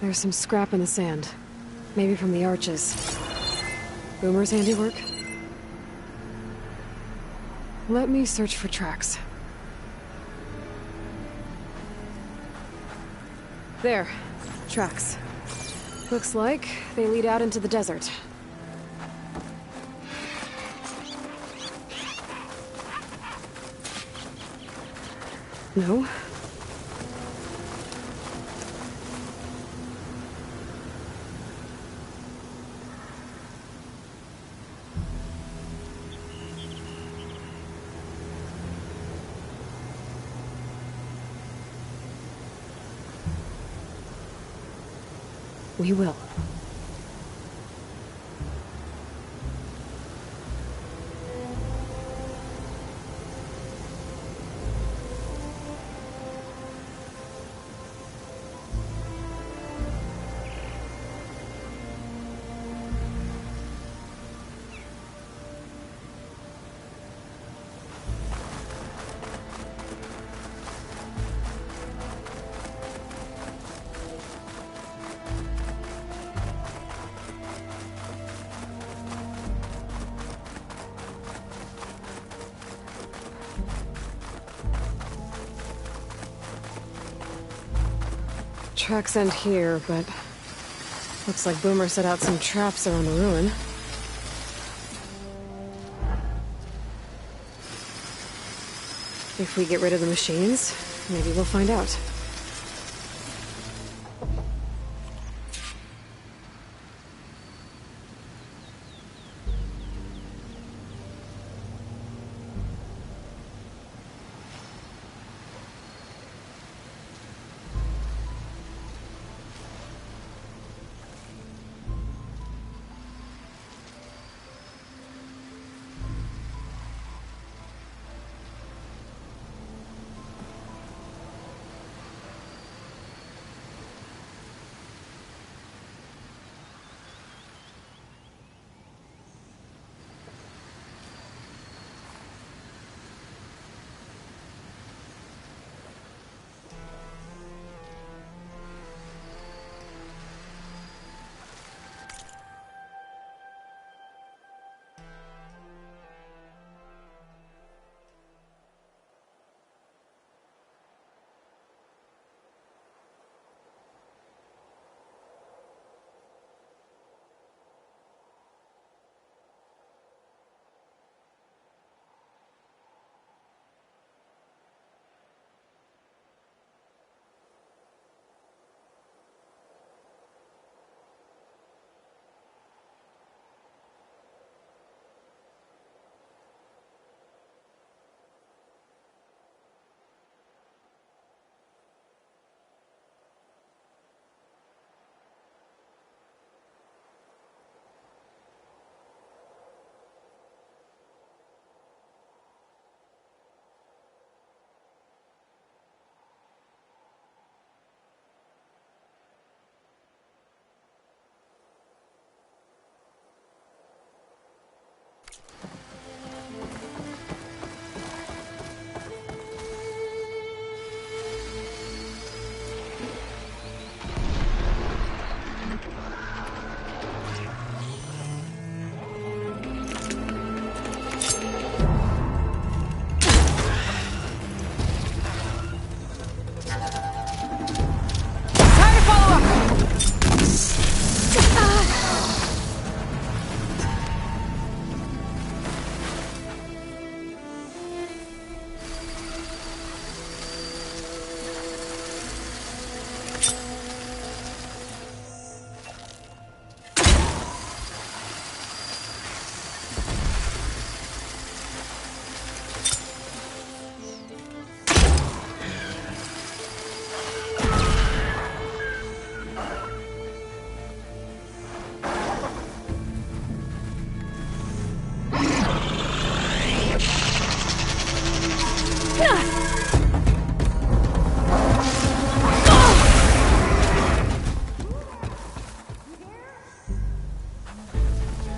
There's some scrap in the sand. Maybe from the arches. Boomer's handiwork? Let me search for tracks. There. Tracks. Looks like they lead out into the desert. No? We will. Tracks end here, but looks like Boomer set out some traps around the ruin. If we get rid of the machines, maybe we'll find out.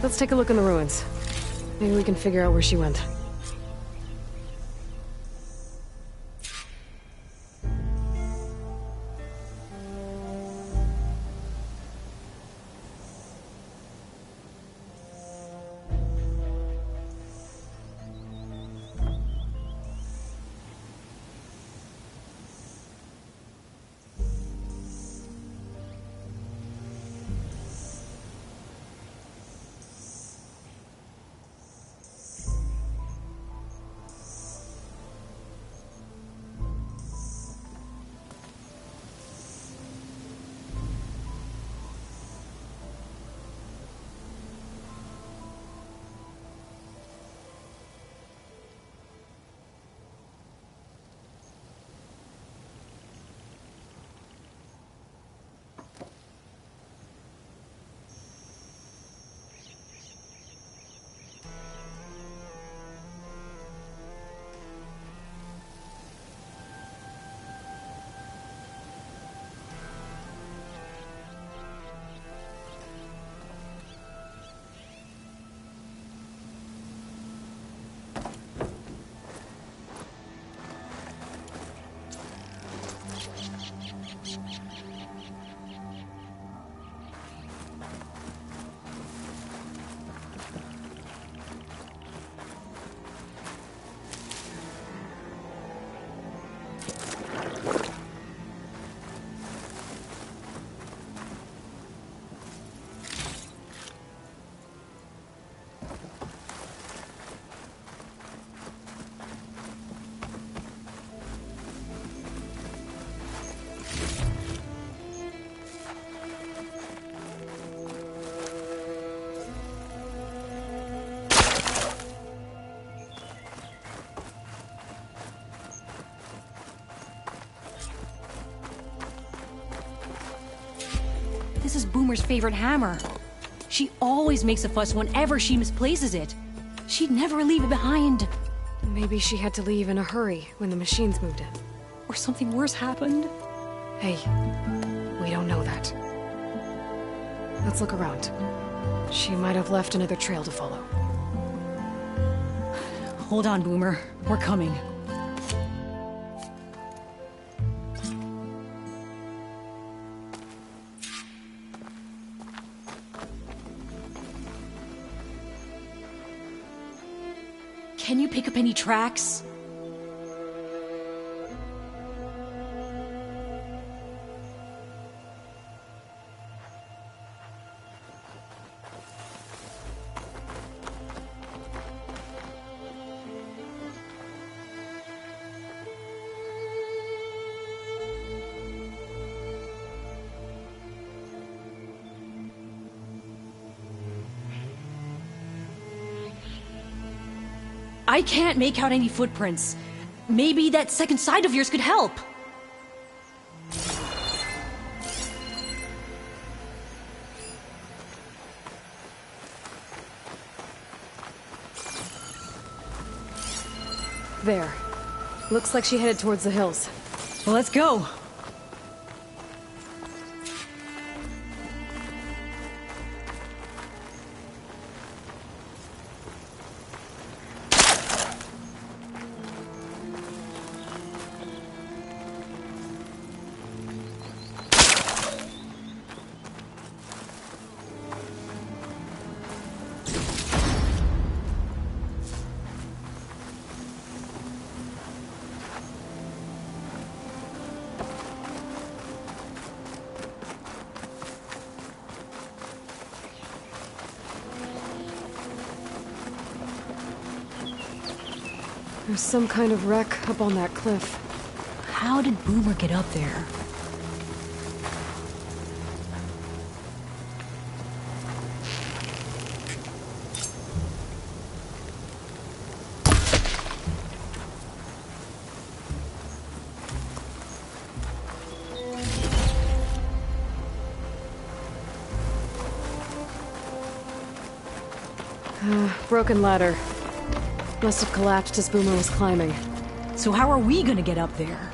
Let's take a look in the ruins. Maybe we can figure out where she went. This is Boomer's favorite hammer. She always makes a fuss whenever she misplaces it. She'd never leave it behind. Maybe she had to leave in a hurry when the machines moved in. Or something worse happened. Hey, we don't know that. Let's look around. She might have left another trail to follow. Hold on, Boomer. We're coming. Can you pick up any tracks? I can't make out any footprints. Maybe that second side of yours could help. There. Looks like she headed towards the hills. Well, let's go. There's some kind of wreck up on that cliff. How did Boomer get up there? Broken ladder. Must have collapsed as Boomer was climbing. So how are we gonna get up there?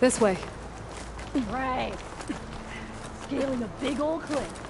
This way. Right. Scaling a big old cliff.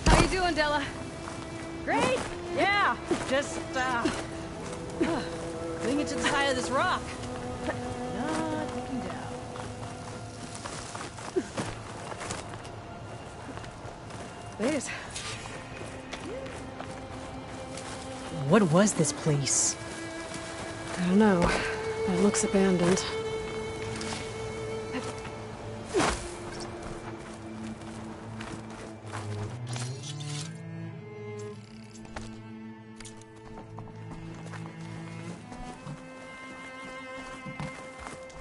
How you doing, Della? Great! Yeah, just, clinging to the side of this rock. Not looking down. Wait. What was this place? I don't know. It looks abandoned.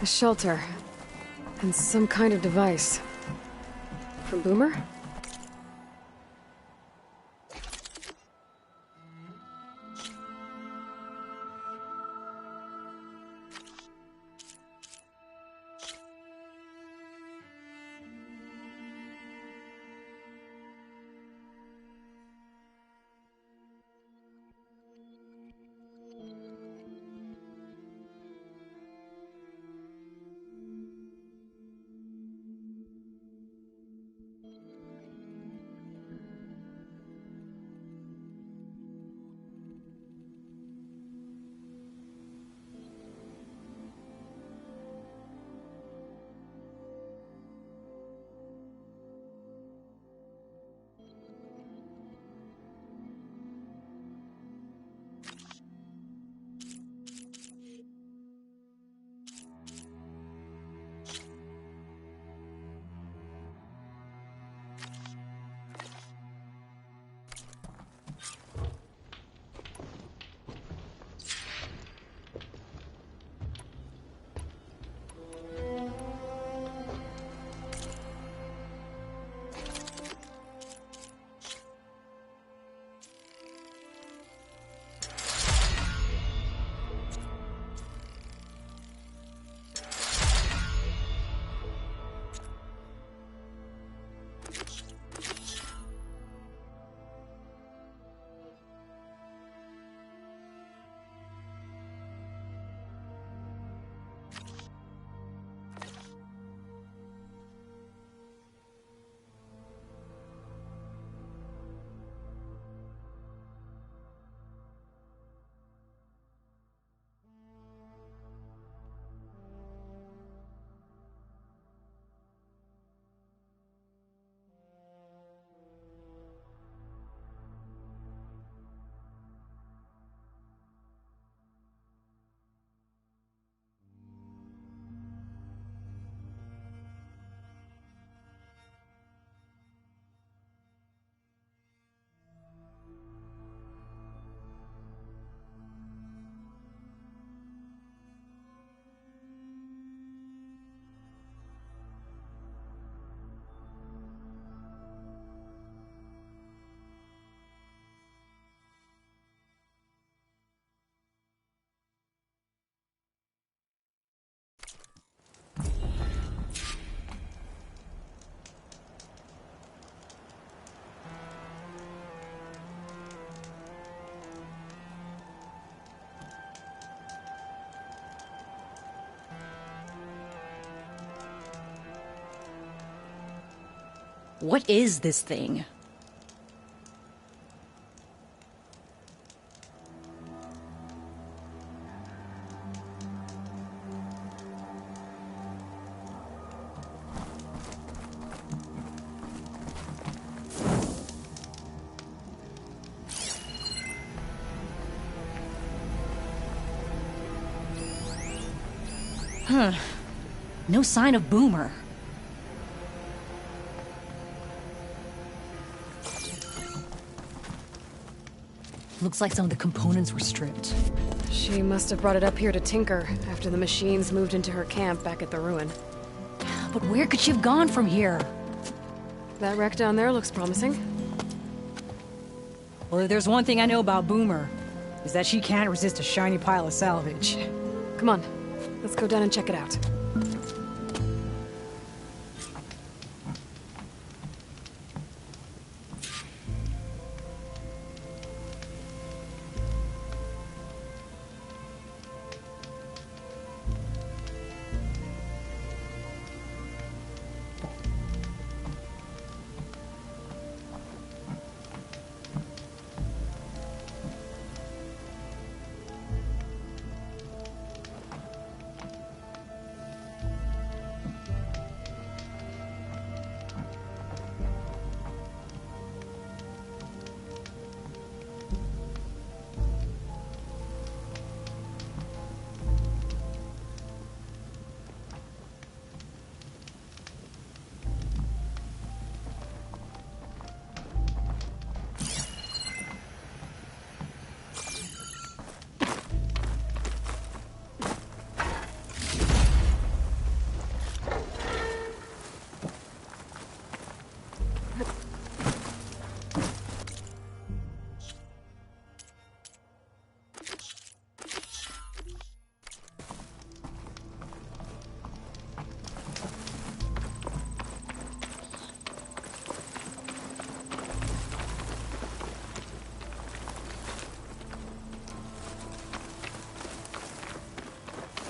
A shelter. And some kind of device. From Boomer? What is this thing? No sign of Boomer. Looks like some of the components were stripped. She must have brought it up here to tinker after the machines moved into her camp back at the ruin. But where could she have gone from here? That wreck down there looks promising. Well, if there's one thing I know about Boomer, is that she can't resist a shiny pile of salvage. Come on, let's go down and check it out.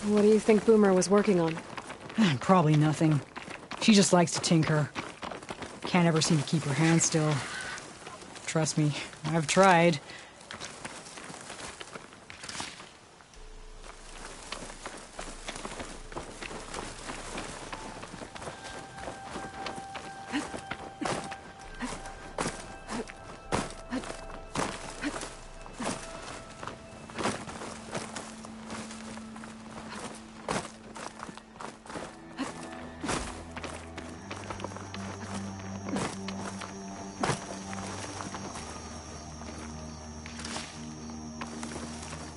What do you think Boomer was working on? Probably nothing. She just likes to tinker. Can't ever seem to keep her hands still. Trust me, I've tried.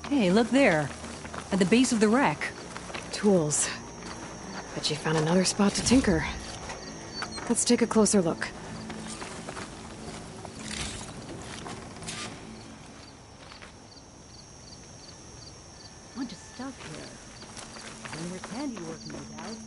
Hey, look there. At the base of the wreck. Tools. Bet she found another spot to tinker. Let's take a closer look. Bunch of stuff here. Boomer's handiwork, no doubt.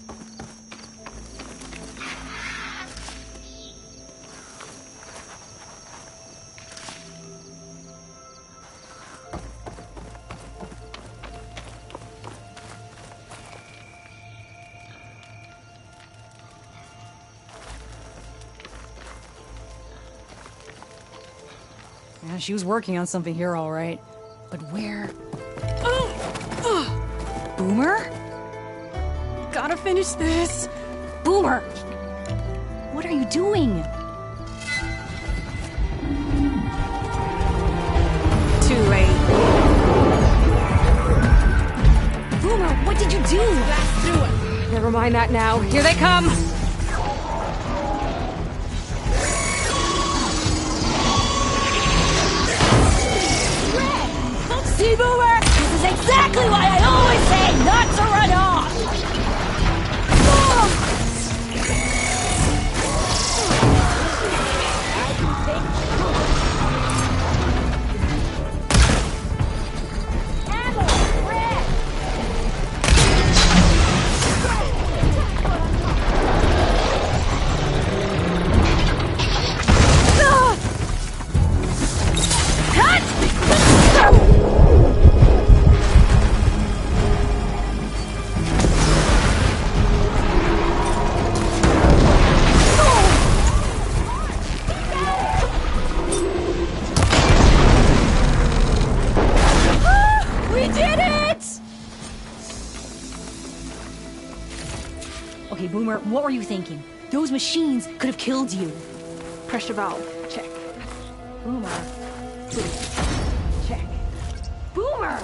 Yeah, she was working on something here, all right. But where? Boomer? Gotta finish this! Boomer! What are you doing? Too late. Boomer, what did you do? Never mind that now. Here they come! See, Boomer? This is exactly why I always say not to run off! Okay, Boomer, what were you thinking? Those machines could have killed you. Pressure valve. Check. Boomer. Check. Boomer!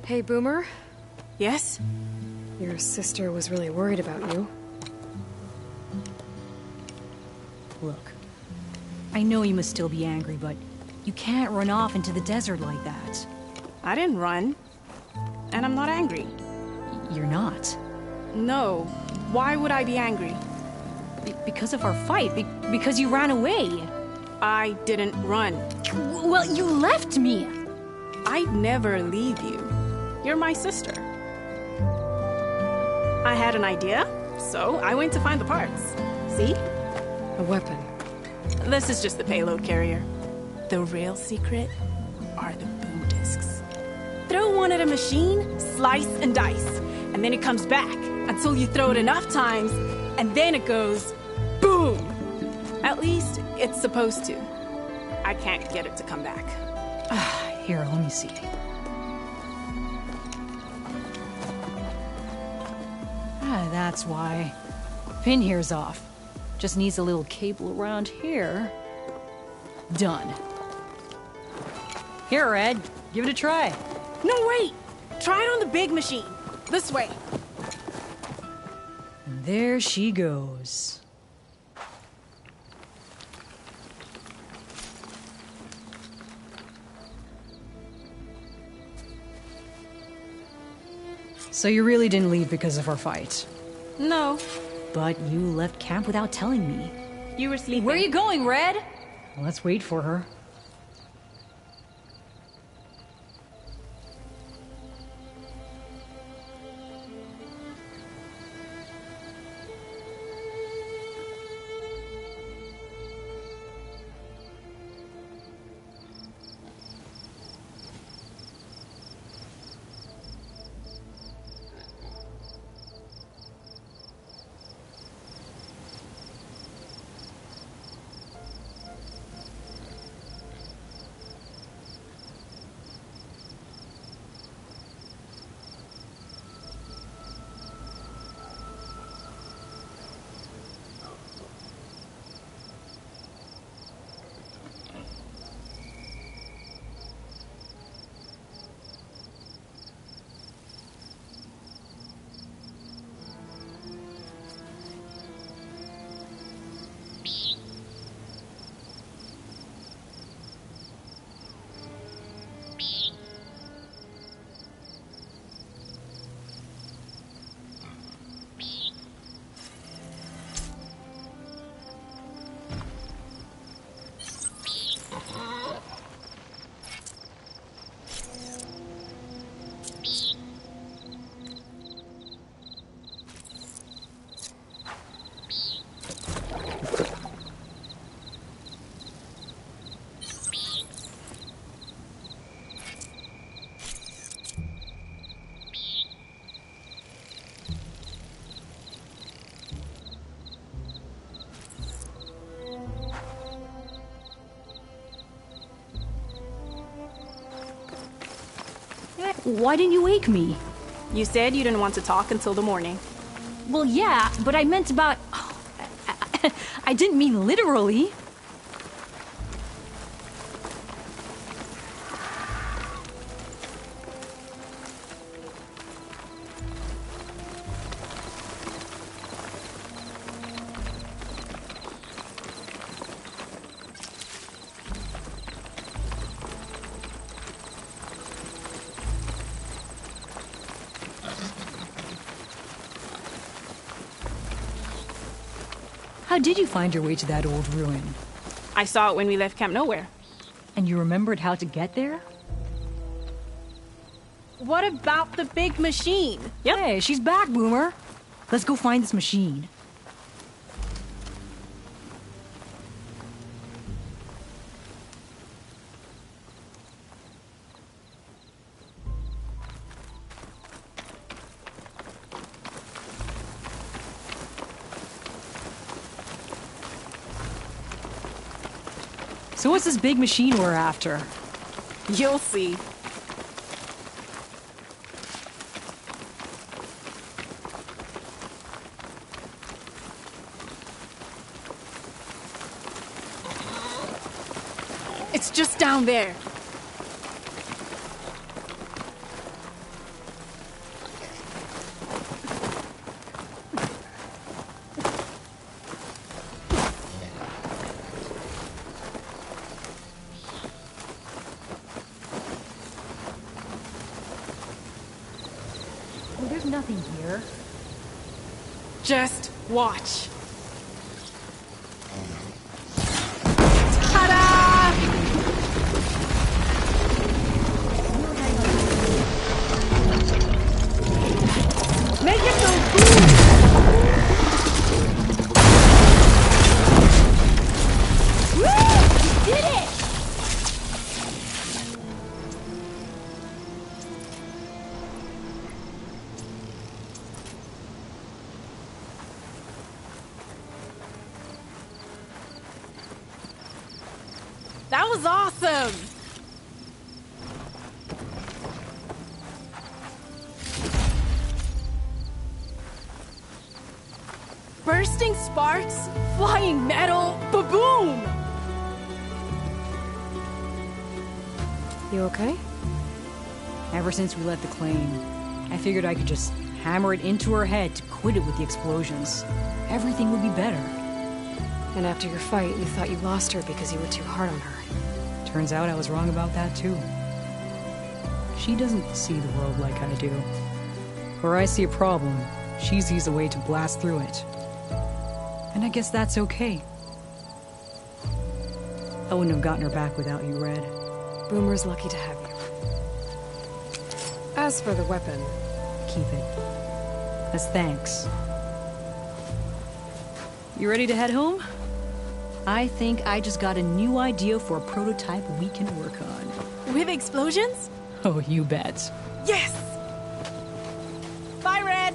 Hey, Boomer. Yes? Your sister was really worried about you. Look, I know you must still be angry, but you can't run off into the desert like that. I didn't run. And I'm not angry. You're not. No. Why would I be angry? Because of our fight. Because you ran away. I didn't run. Well, you left me. I'd never leave you. You're my sister. I had an idea, so I went to find the parts. See? A weapon. This is just the payload carrier. The real secret are the boom discs. Throw one at a machine, slice and dice, and then it comes back until you throw it enough times, and then it goes boom! At least it's supposed to. I can't get it to come back. Here, let me see. That's why. Pin here's off. Just needs a little cable around here. Done. Here, Red. Give it a try. No, wait! Try it on the big machine. This way. And there she goes. So you really didn't leave because of our fight? No. But you left camp without telling me. You were sleeping. Where are you going, Red? Well, let's wait for her. Why didn't you wake me? You said you didn't want to talk until the morning. Well, yeah, but I meant about... I didn't mean literally. How did you find your way to that old ruin? I saw it when we left Camp Nowhere. And you remembered how to get there? What about the big machine? Yep. Hey, she's back, Boomer. Let's go find this machine. So what's this big machine we're after? You'll see. It's just down there. Well, there's nothing here. Just watch. Ta-da! Make it so cool! Woo! You did it! That was awesome! Bursting sparks, flying metal, ba-boom! You okay? Ever since we left the claim, I figured I could just hammer it into her head to quit it with the explosions. Everything would be better. And after your fight, you thought you lost her because you were too hard on her. Turns out I was wrong about that too. She doesn't see the world like I do. Where I see a problem, she sees a way to blast through it. And I guess that's okay. I wouldn't have gotten her back without you, Red. Boomer's lucky to have you. As for the weapon, Keep it. As thanks. You ready to head home? I think I just got a new idea for a prototype we can work on. With explosions? Oh, you bet. Yes! Bye, Red!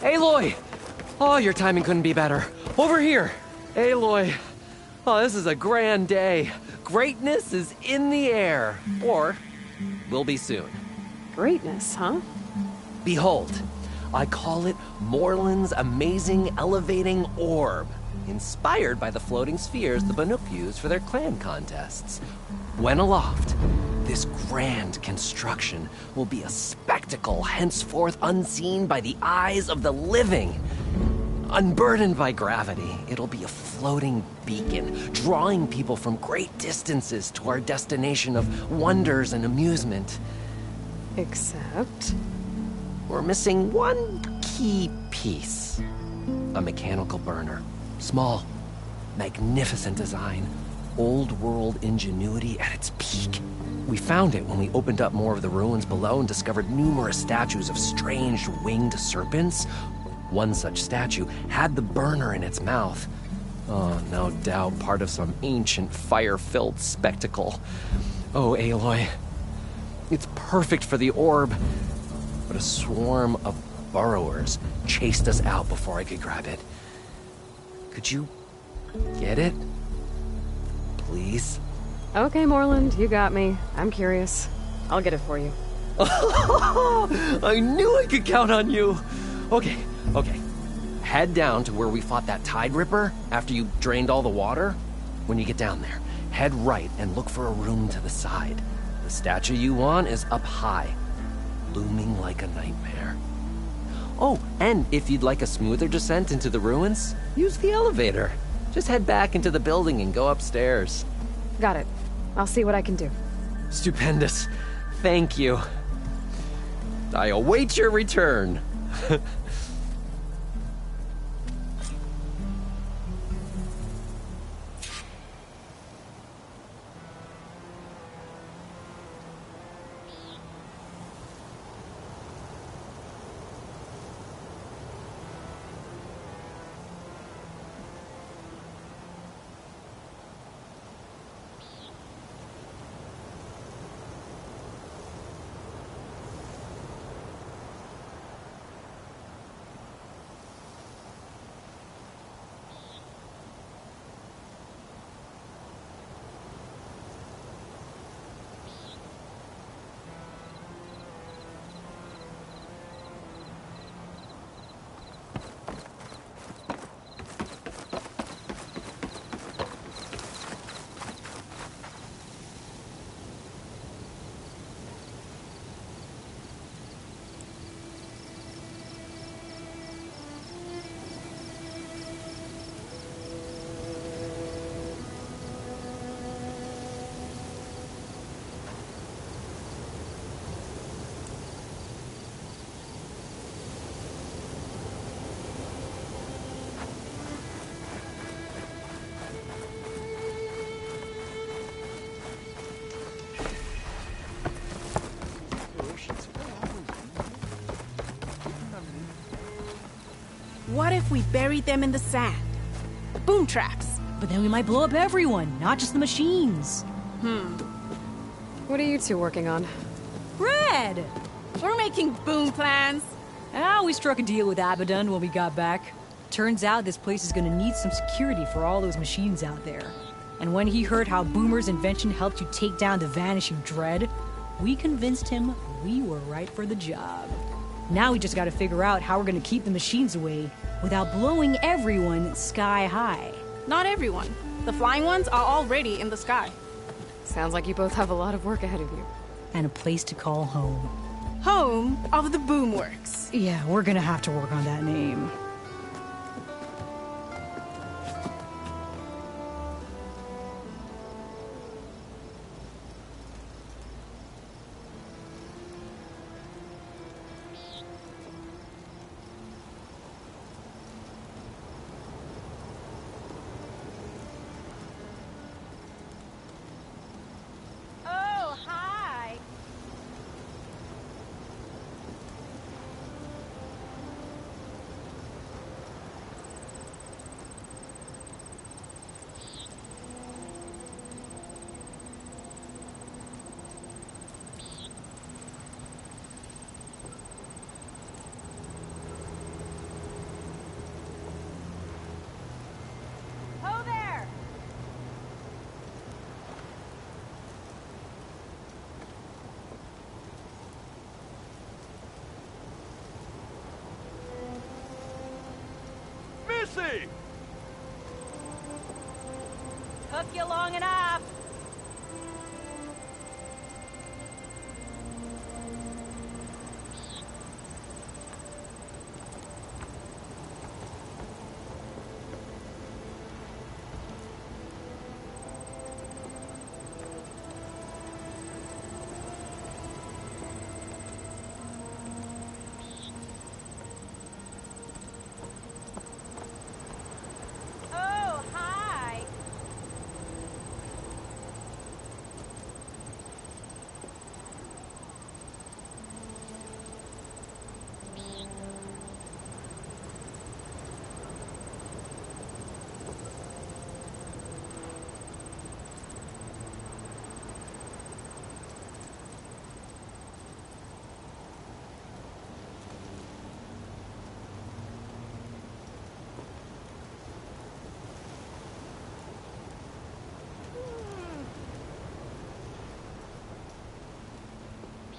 Aloy! Oh, your timing couldn't be better. Over here! Aloy. Oh, this is a grand day. Greatness is in the air. Or will be soon. Greatness, huh? Behold, I call it Morland's amazing elevating orb, inspired by the floating spheres the Banuk use for their clan contests. When aloft, this grand construction will be a spectacle henceforth unseen by the eyes of the living. Unburdened by gravity, it'll be a floating beacon, drawing people from great distances to our destination of wonders and amusement. Except... We're missing one key piece. A mechanical burner. Small, magnificent design. Old world ingenuity at its peak. We found it when we opened up more of the ruins below and discovered numerous statues of strange winged serpents. One such statue had the burner in its mouth. Oh, no doubt part of some ancient fire-filled spectacle. Oh, Aloy. It's perfect for the orb. But a swarm of burrowers chased us out before I could grab it. Could you get it? Please? Okay, Morland, you got me. I'm curious. I'll get it for you. I knew I could count on you. Okay. Head down to where we fought that Tide Ripper after you drained all the water. When you get down there, head right and look for a room to the side. The statue you want is up high, looming like a nightmare. Oh, and if you'd like a smoother descent into the ruins, use the elevator. Just head back into the building and go upstairs. Got it. I'll see what I can do. Stupendous. Thank you. I await your return. What if we buried them in the sand? Boom traps. But then we might blow up everyone, not just the machines. What are you two working on? Red! We're making boom plans. We struck a deal with Abaddon when we got back. Turns out this place is gonna need some security for all those machines out there. And when he heard how Boomer's invention helped you take down the Vanishing Dread, we convinced him we were right for the job. Now we just gotta figure out how we're gonna keep the machines away without blowing everyone sky high. Not everyone. The flying ones are already in the sky. Sounds like you both have a lot of work ahead of you. And a place to call home. Home of the Boomworks. Yeah, we're gonna have to work on that name. see! Took you long enough. Oh, hi.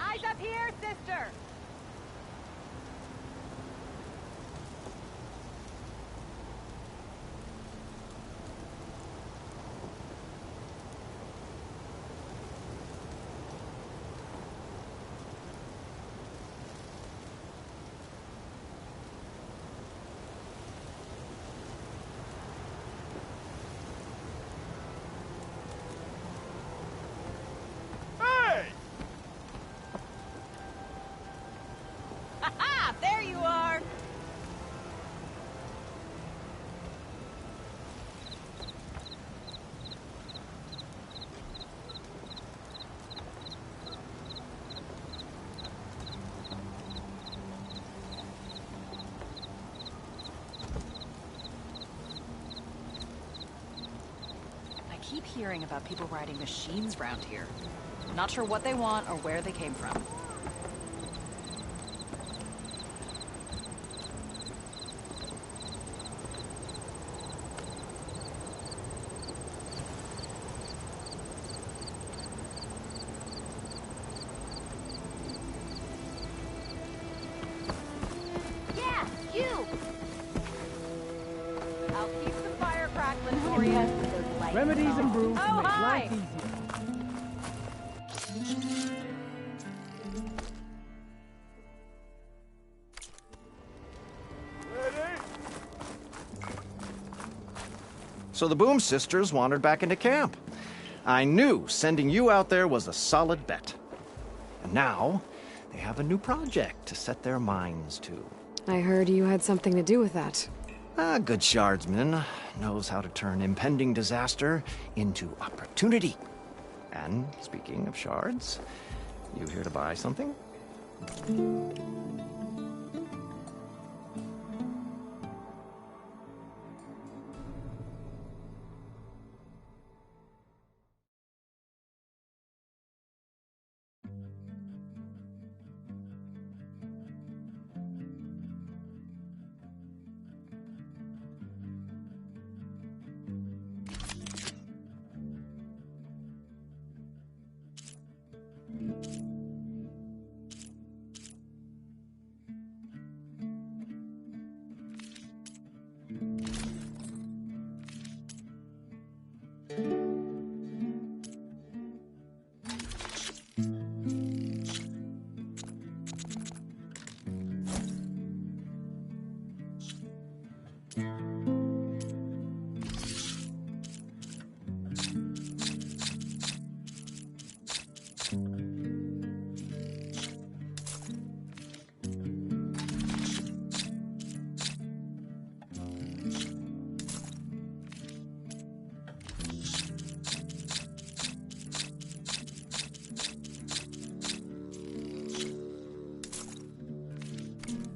Eyes up here, sister! Hey! Ha! There you are! I keep hearing about people riding machines around here. Not sure what they want or where they came from. Yeah, you! I'll keep the fire crackling for you. Remedies and brews Oh, make hi! life easier. Ready? So the Boom Sisters wandered back into camp. I knew sending you out there was a solid bet. And now, they have a new project to set their minds to. I heard you had something to do with that. A good shardsman knows how to turn impending disaster into opportunity. And speaking of shards, you here to buy something?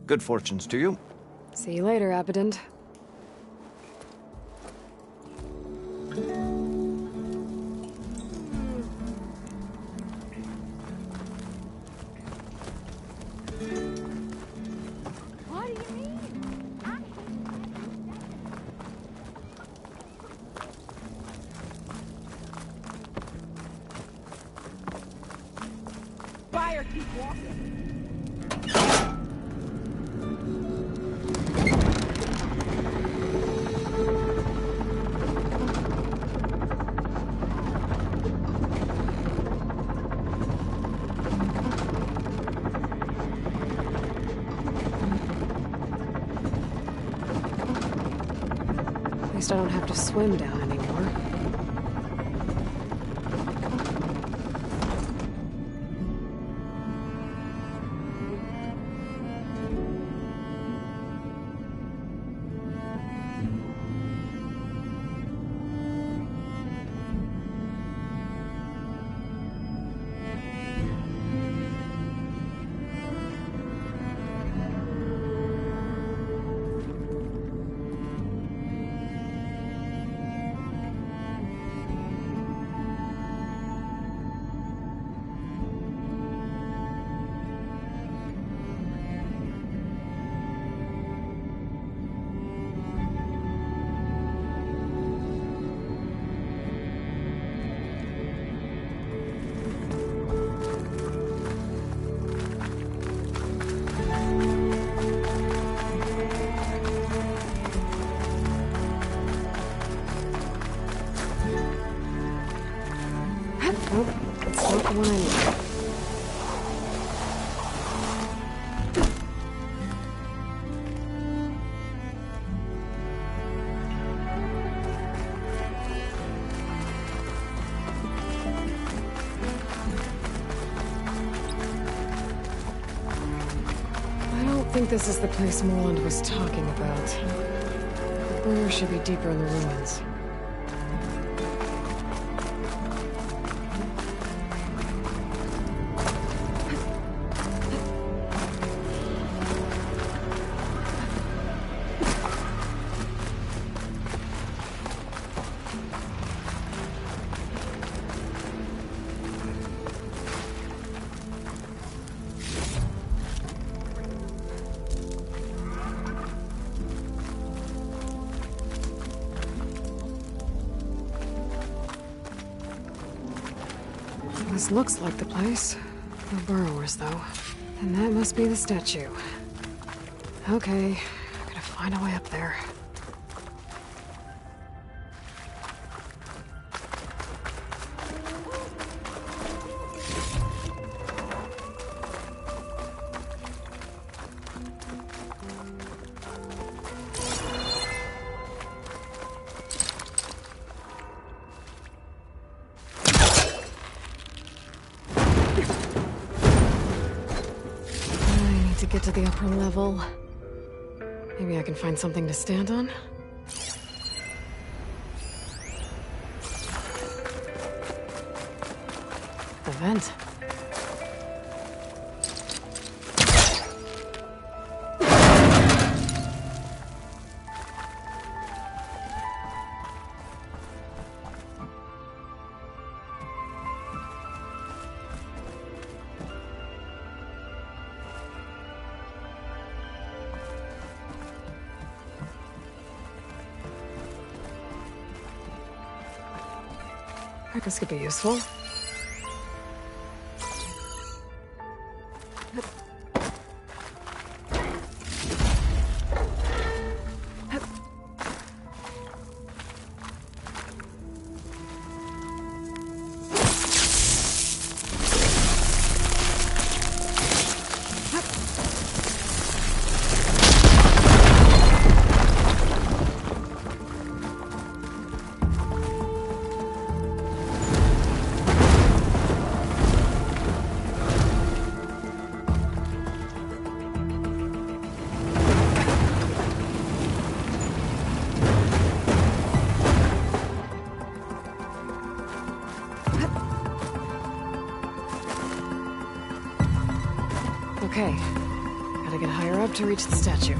Good fortunes to you. See you later, Abbott. What do you mean? Fire, keep walking. least I don't have to swim down anymore. Nope, it's not the one I need. I don't think this is the place Morland was talking about. The burrow should be deeper in the ruins. This looks like the place. No burrowers, though. And that must be the statue. Okay, gotta find a way up there. To get to the upper level. Maybe I can find something to stand on? The vent. This could be useful. Okay, gotta get higher up to reach the statue.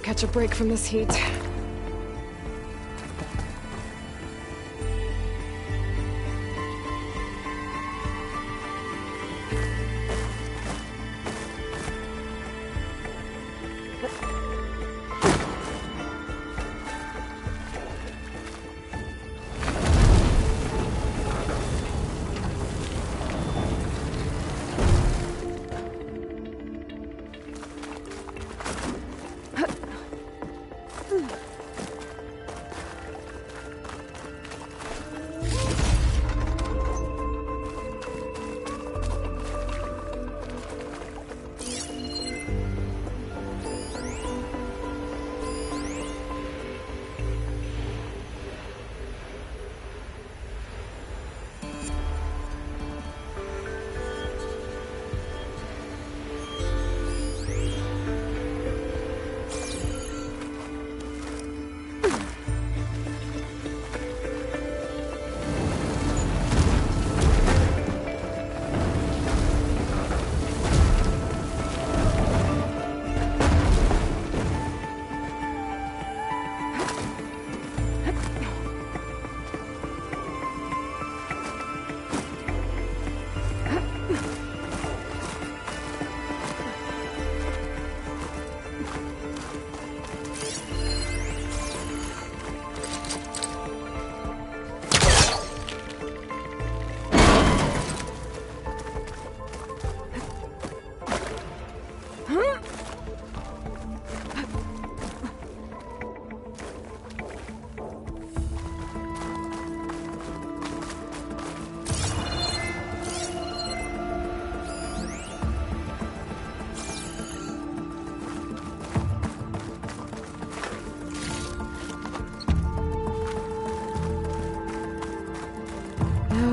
catch a break from this heat.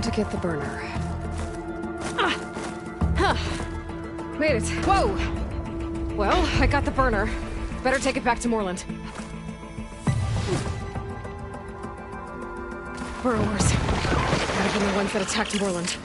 To get the burner. Made it. Whoa! Well, I got the burner. Better take it back to Moreland. Burrowers. Might have been the ones that attacked Moreland.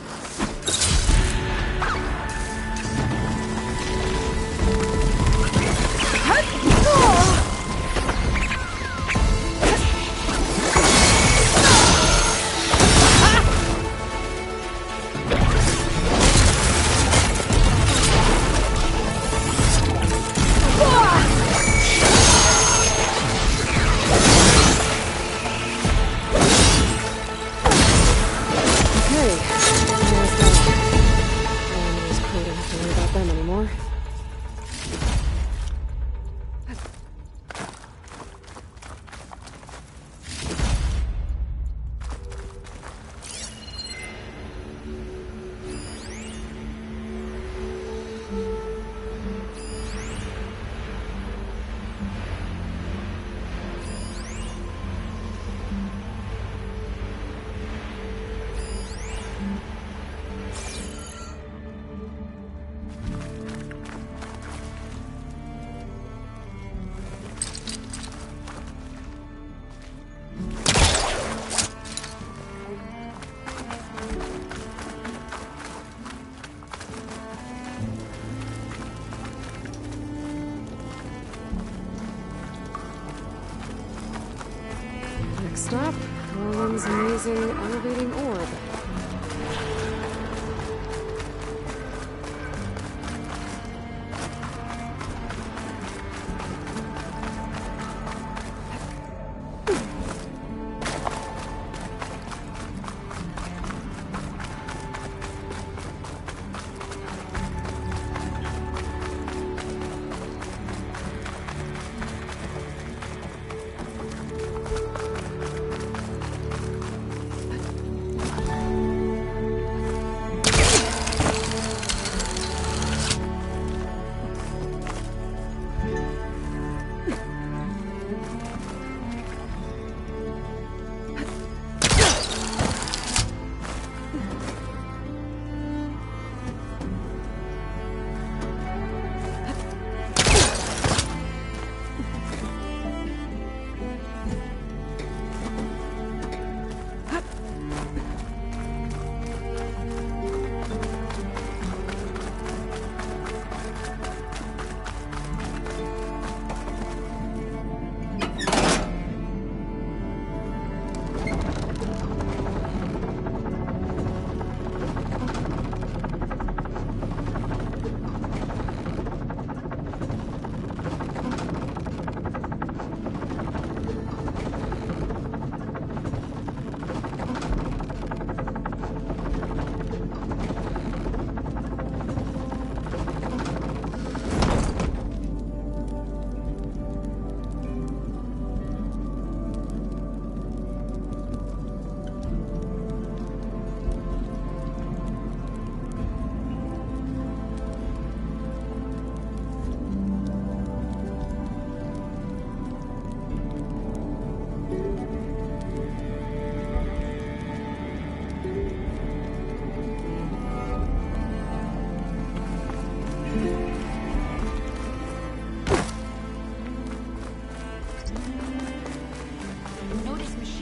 Stop. Moreland's amazing elevating orb.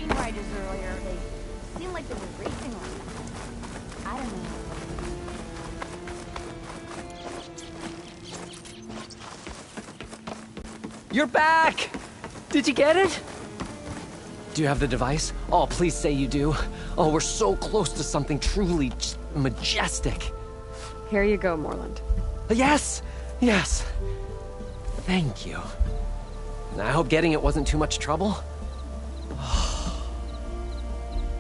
machine riders earlier. They seemed like they were racing or something. I don't know. You're back! Did you get it? Do you have the device? Oh, please say you do. Oh, we're so close to something truly just majestic. Here you go, Morland. Yes! Yes! Thank you. And I hope getting it wasn't too much trouble. Oh,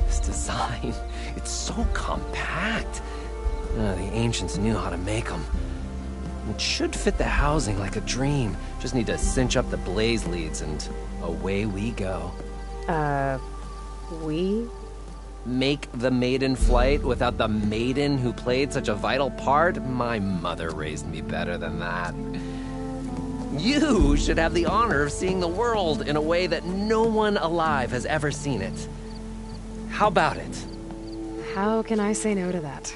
this design, it's so compact. The ancients knew how to make them. It should fit the housing like a dream. Just need to cinch up the blaze leads and away we go. We? Make the maiden flight without the maiden who played such a vital part? My mother raised me better than that. You should have the honor of seeing the world in a way that no one alive has ever seen it. How about it? How can I say no to that?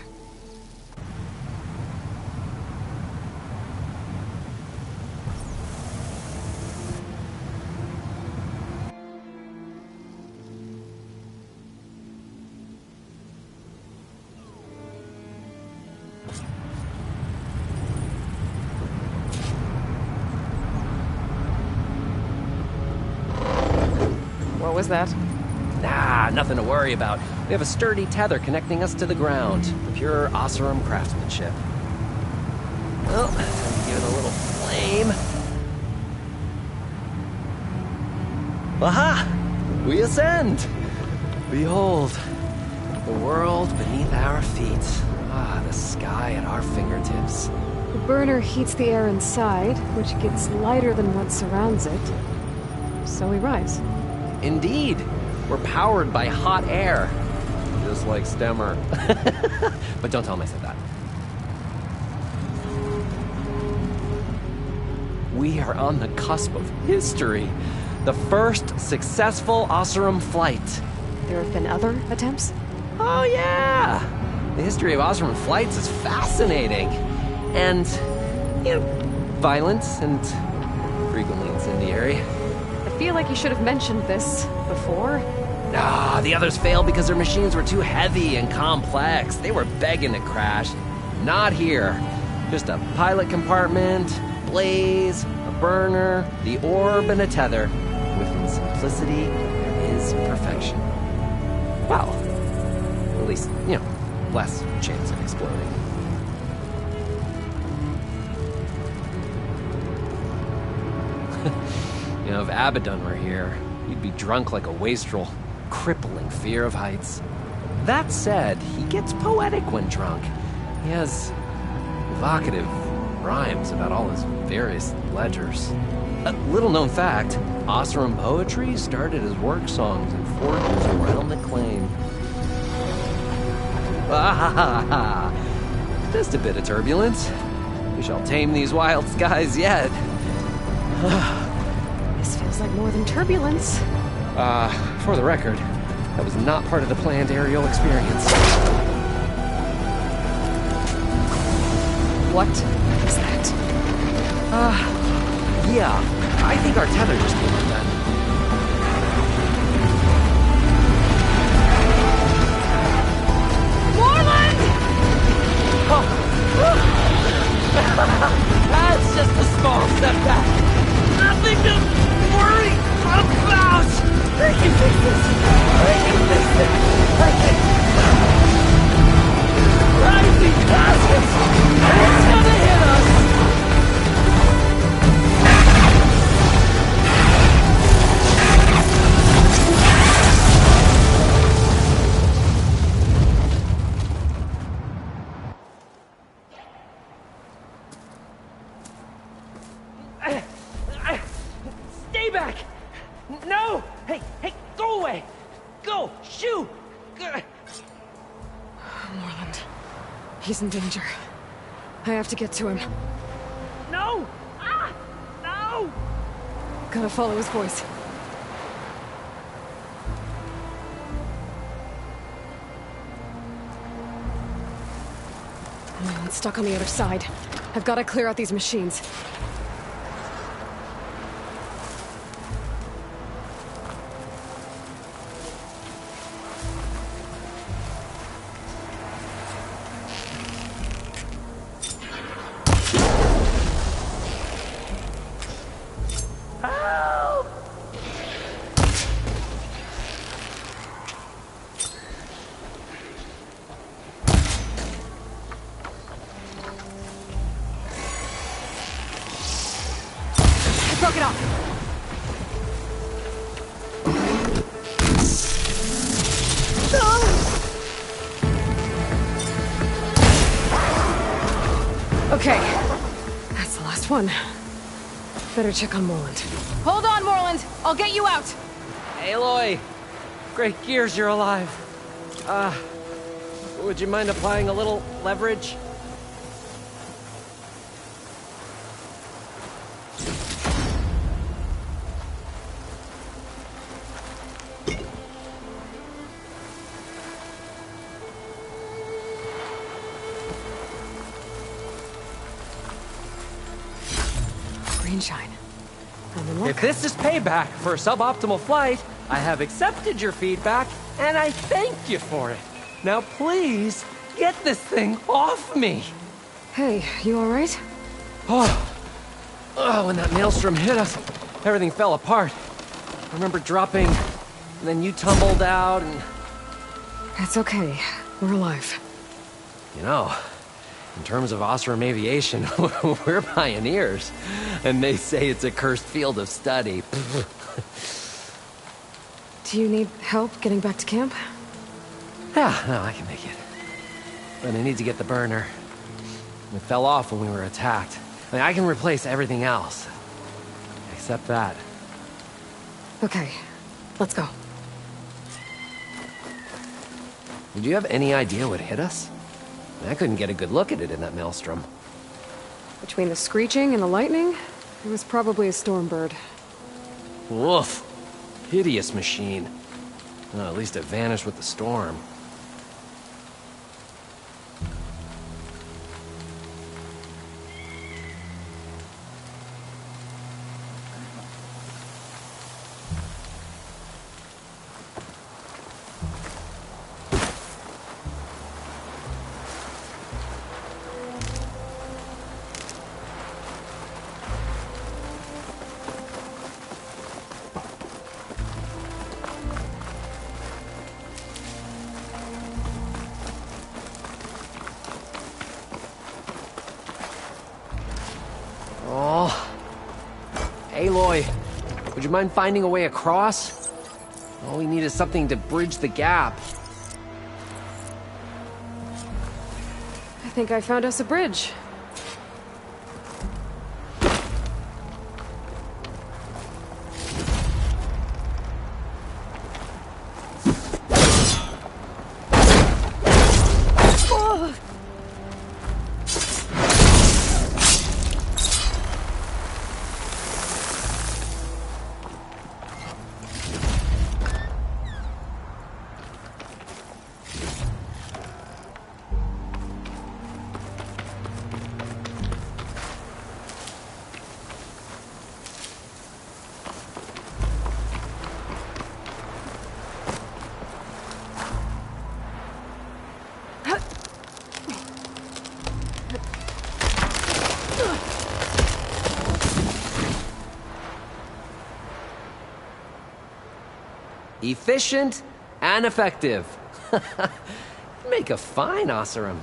What was that? Ah, nothing to worry about. We have a sturdy tether connecting us to the ground. Pure Oseram craftsmanship. Well, time to give it a little flame. Aha! We ascend! Behold, the world beneath our feet. Ah, the sky at our fingertips. The burner heats the air inside, which gets lighter than what surrounds it. So we rise. Indeed, we're powered by hot air. Just like Stemmer. But don't tell him I said that. We are on the cusp of history. The first successful Oseram flight. There have been other attempts? Oh yeah! The history of Oseram flights is fascinating. And, violent and frequently incendiary. I feel like you should have mentioned this before. Ah, the others failed because their machines were too heavy and complex. They were begging to crash. Not here. Just a pilot compartment, blaze, a burner, the orb, and a tether. Within simplicity, there is perfection. Well, at least, less chance of exploding. If Abaddon were here, he'd be drunk like a wastrel, crippling fear of heights. That said, he gets poetic when drunk. He has evocative rhymes about all his various ledgers. A little-known fact, Oseram poetry started as work songs in forges around the claim. Just a bit of turbulence. We shall tame these wild skies yet. This feels like more than turbulence. For the record, that was not part of the planned aerial experience. What is that? Yeah, I think our tether just came undone. Morland! That's just a small setback. Nothing to worry about. I can fix this. I can fix it. I can. Rising passes. It's gonna hit us. Stay back! No! Hey, go away! Go! Shoo! Morland. He's in danger. I have to get to him. No! No! Gotta follow his voice. Morland's stuck on the other side. I've gotta clear out these machines. Okay. That's the last one. Better check on Morland. Hold on, Morland. I'll get you out. Aloy! Great gears you're alive. Would you mind applying a little leverage? Green shine. I'm in luck. If this is payback for a suboptimal flight, I have accepted your feedback, and I thank you for it. Now please, get this thing off me! Hey, you alright? Oh, when that maelstrom hit us, everything fell apart. I remember dropping, and then you tumbled out, and... It's okay. We're alive. You know, in terms of Osram aviation, we're pioneers. And they say it's a cursed field of study. Do you need help getting back to camp? Yeah, no, I can make it. But I need to get the burner. It fell off when we were attacked. I mean, I can replace everything else. Except that. Okay, let's go. Did you have any idea what hit us? I couldn't get a good look at it in that maelstrom. Between the screeching and the lightning, it was probably a storm bird. Woof. Hideous machine. Well, at least it vanished with the storm. Aloy, would you mind finding a way across? All we need is something to bridge the gap. I think I found us a bridge. Efficient and effective. Make a fine Oseram.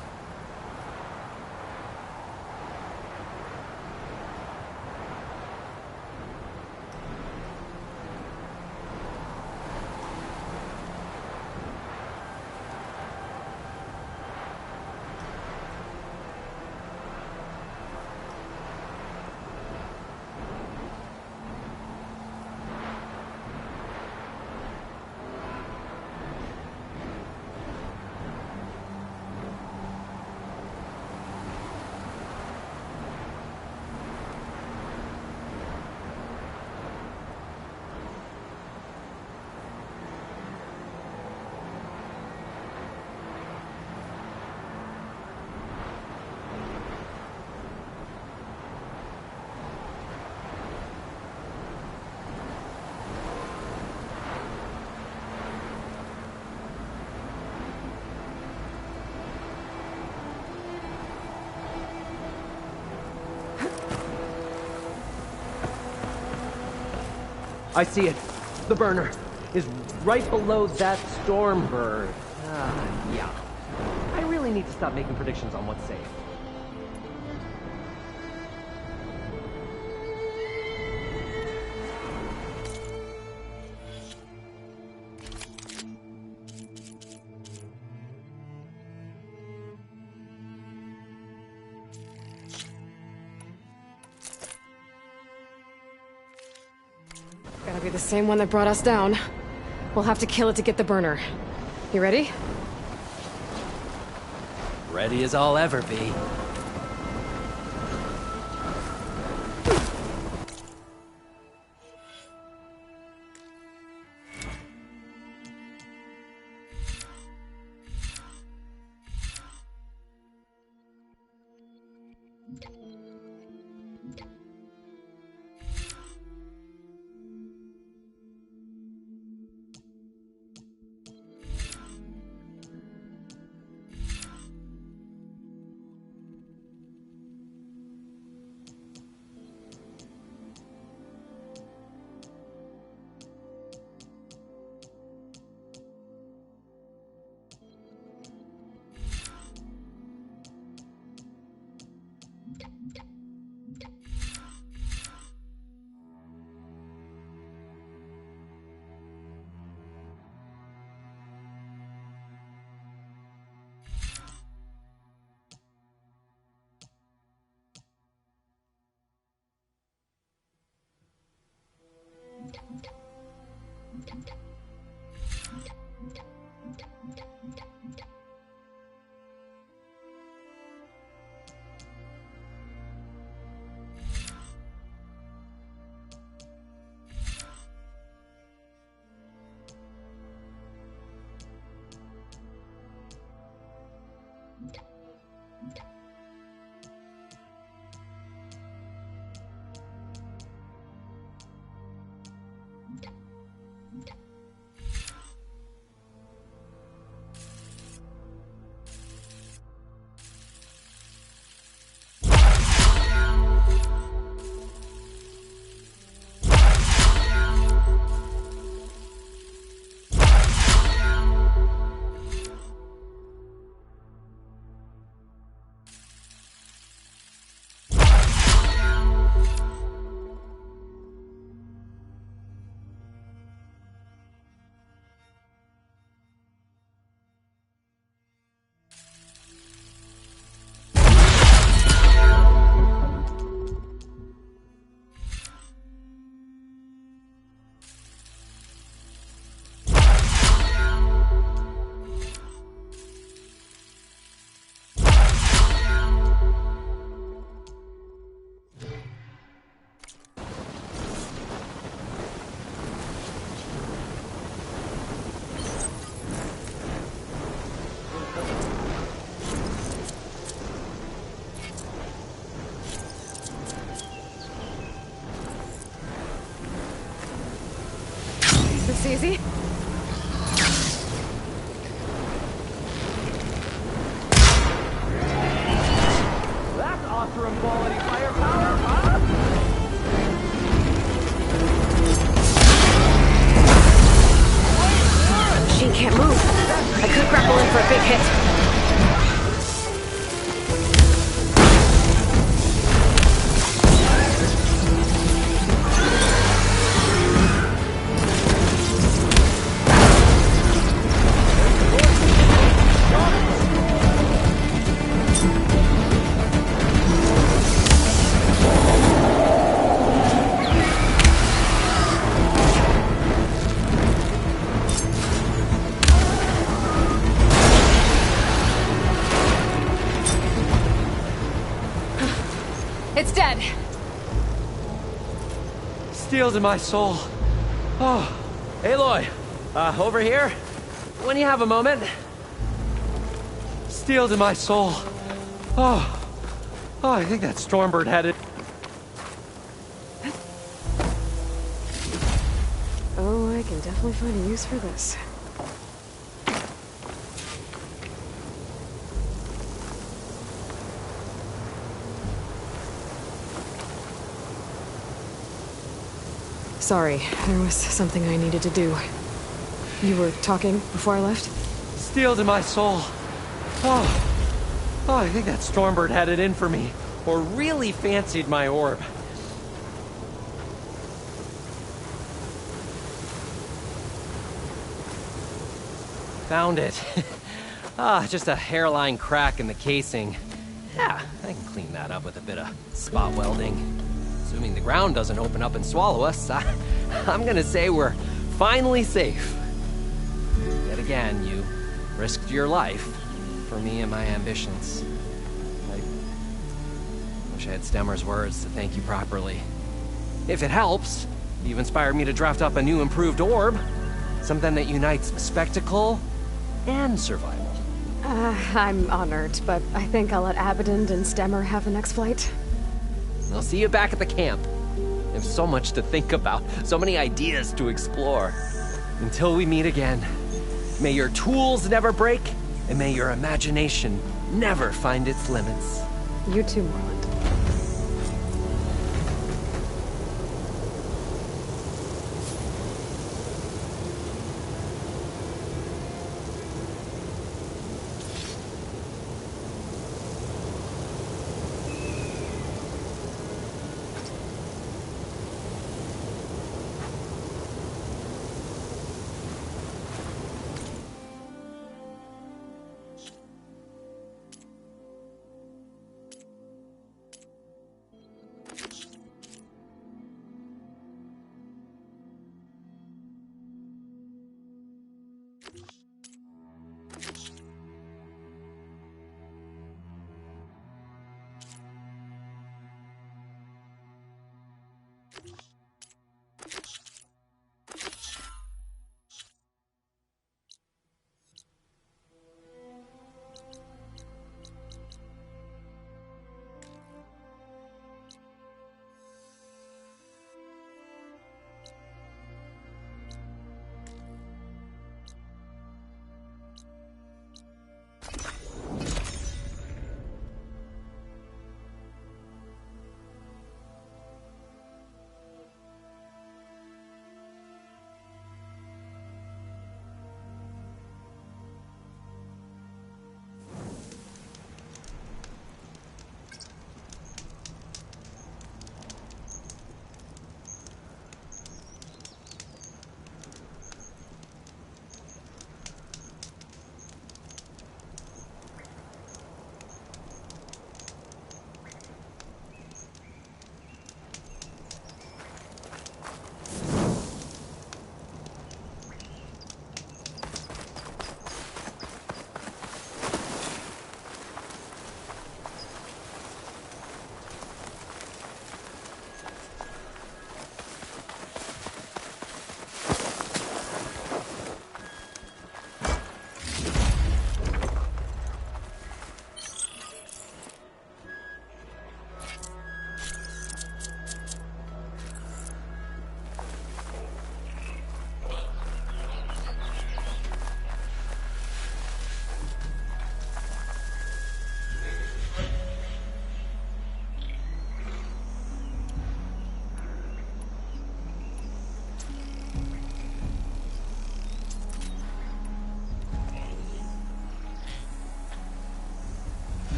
I see it. The burner is right below that storm bird. Yeah. I really need to stop making predictions on what's safe. be the same one that brought us down. We'll have to kill it to get the burner. You ready? Ready as I'll ever be. This easy? That's Oseram quality firepower, huh? Machine can't move. I could grapple in for a big hit. It's dead. Steel's in my soul. Oh. Aloy, over here? When you have a moment. Steel's in my soul. Oh. Oh, I think that Stormbird had it. Oh, I can definitely find a use for this. Sorry, there was something I needed to do. You were talking before I left? Steel's in my soul. Oh. Oh, I think that Stormbird had it in for me. Or really fancied my orb. Found it. Just a hairline crack in the casing. Yeah, I can clean that up with a bit of spot welding. Assuming the ground doesn't open up and swallow us, I'm gonna say we're finally safe. Yet again, you risked your life for me and my ambitions. I wish I had Stemmer's words to thank you properly. If it helps, you've inspired me to draft up a new improved orb. Something that unites spectacle and survival. I'm honored, but I think I'll let Abaddon and Stemmer have the next flight. I'll see you back at the camp. There's so much to think about, so many ideas to explore. Until we meet again, may your tools never break, and may your imagination never find its limits. You too, Morland.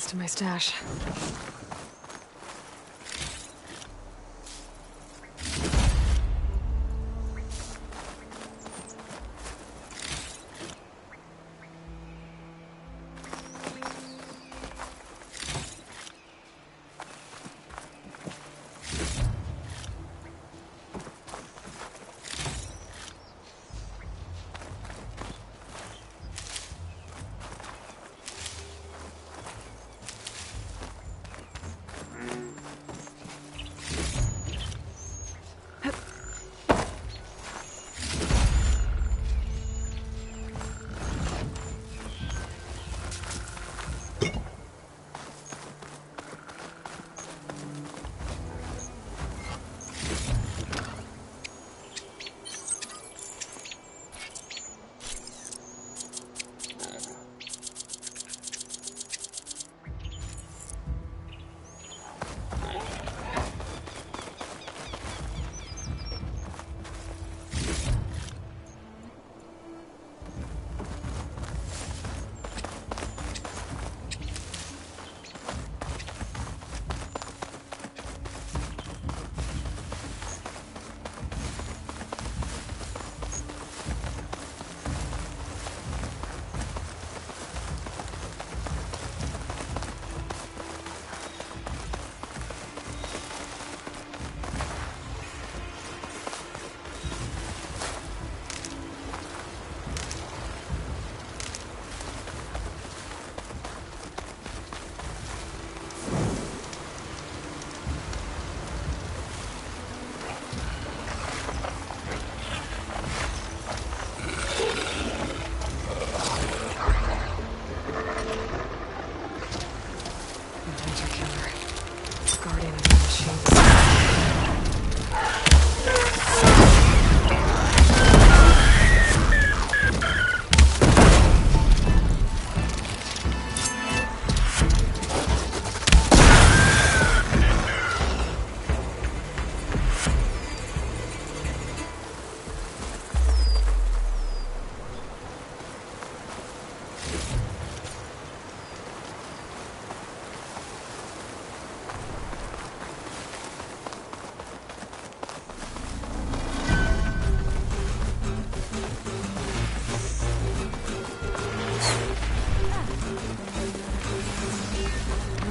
this to my stash.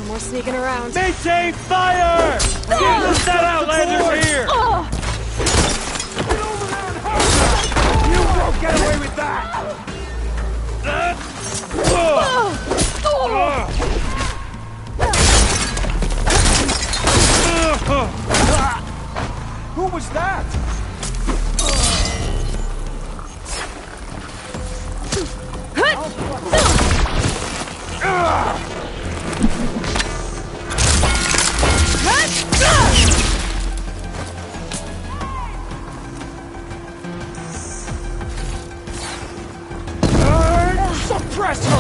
More sneaking around. Maintain fire! Get that Outlander's here! Get over there and help! You won't get away with that! Who was that? Suppress her!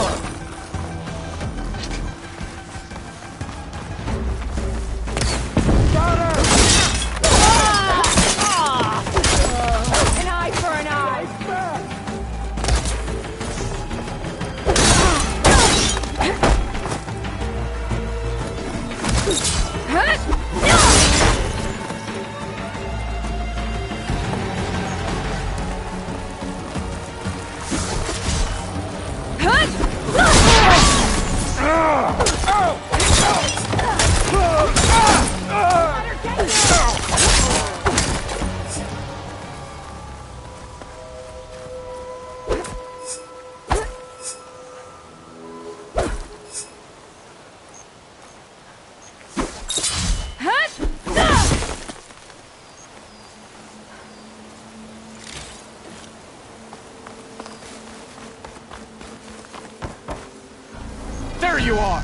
Got her! An eye for an eye! There you are!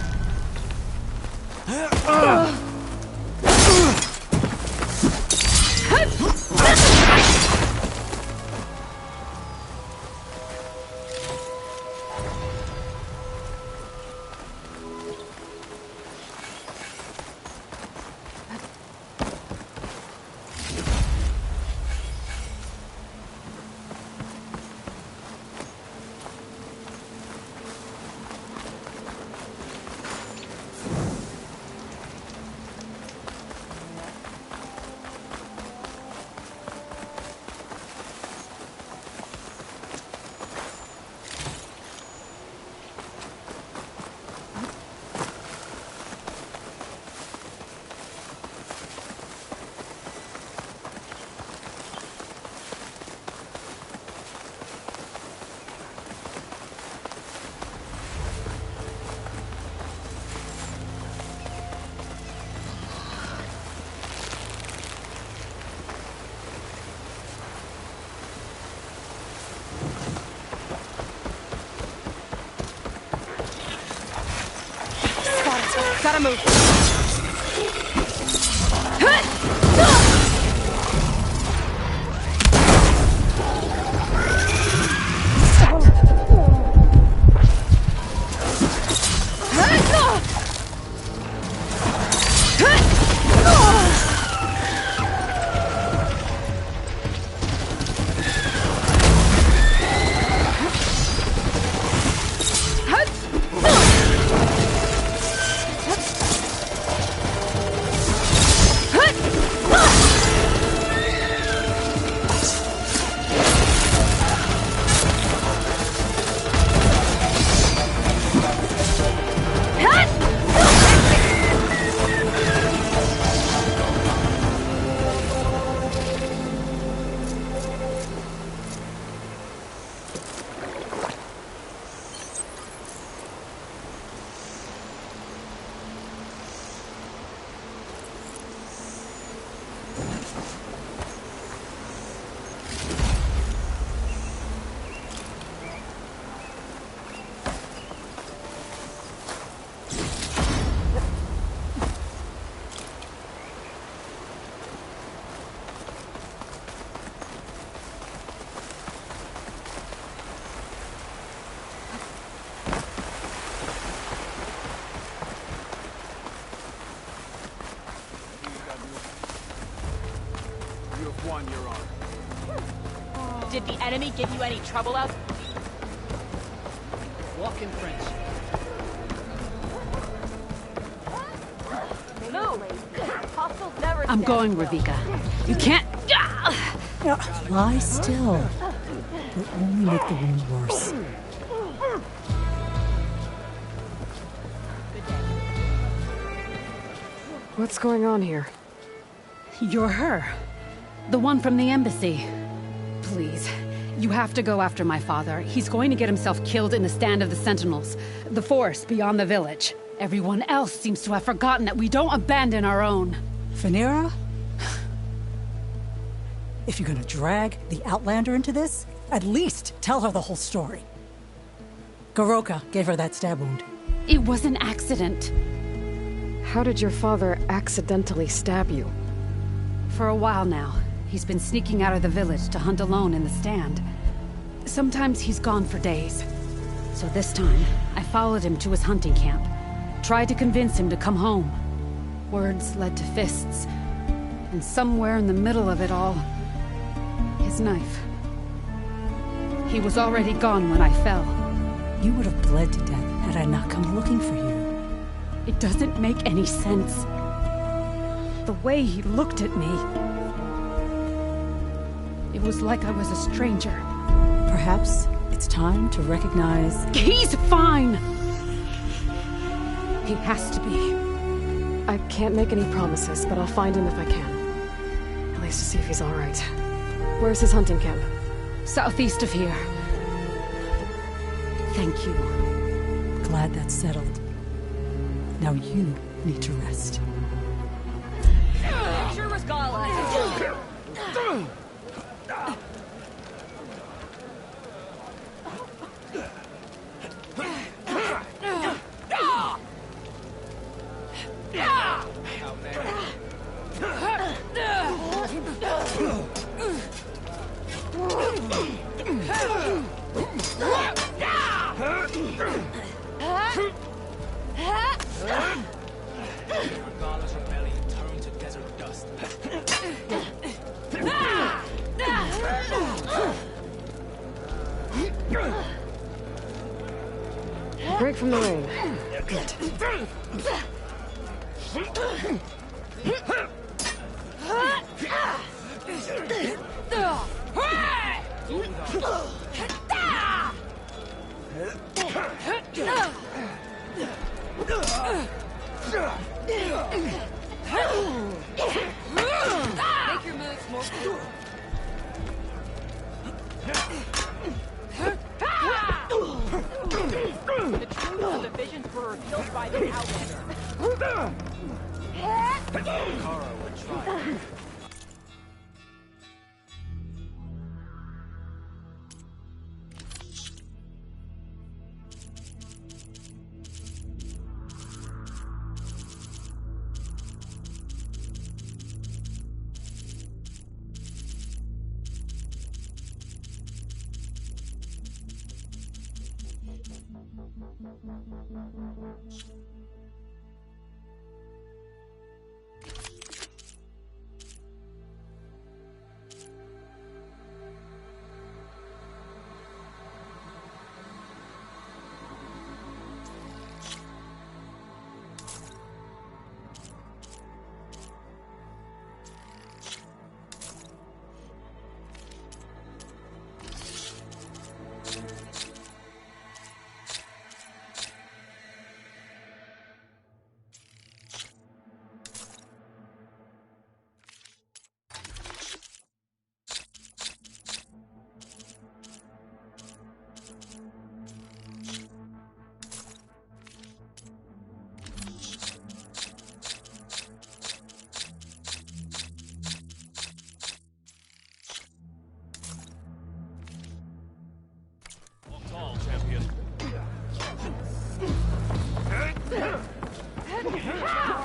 Gotta move. Did the enemy give you any trouble out? Walk in French. I'm going, Ravika. You can't... Lie still. It'll only make the wound worse. What's going on here? You're her. The one from the embassy. Please, you have to go after my father. He's going to get himself killed in the stand of the Sentinels. The forest beyond the village. Everyone else seems to have forgotten that we don't abandon our own. Phaneira? If you're gonna drag the Outlander into this, at least tell her the whole story. Goroka gave her that stab wound. It was an accident. How did your father accidentally stab you? For a while now, he's been sneaking out of the village to hunt alone in the stand. Sometimes he's gone for days. So this time, I followed him to his hunting camp. Tried to convince him to come home. Words led to fists. And somewhere in the middle of it all, his knife. He was already gone when I fell. You would have bled to death had I not come looking for you. It doesn't make any sense. The way he looked at me... It was like I was a stranger. Perhaps it's time to recognize... He's fine! He has to be. I can't make any promises, but I'll find him if I can. At least to see if he's all right. Where's his hunting camp? Southeast of here. Thank you. Glad that's settled. Now you need to rest. Break from the rain. Good. Make your moves more clear. The truth of the visions were revealed by the Outlander. Kara would try. More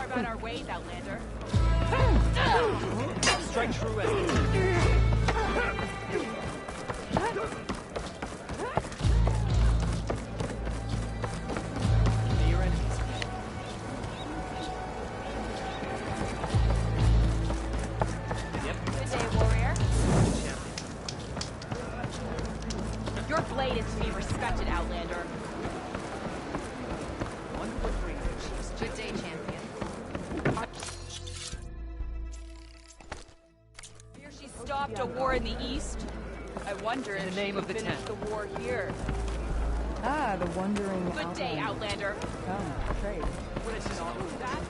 about our ways, Outlander. Strike true as your enemies. Yep. Good day, warrior. Your blade is to be respected, Outlander. Good day, champion. Here she stopped a war in the East. I wonder if the name of the finish town. the war here. Ah, the wandering Good day, Outlander. Come, trade. What is all that?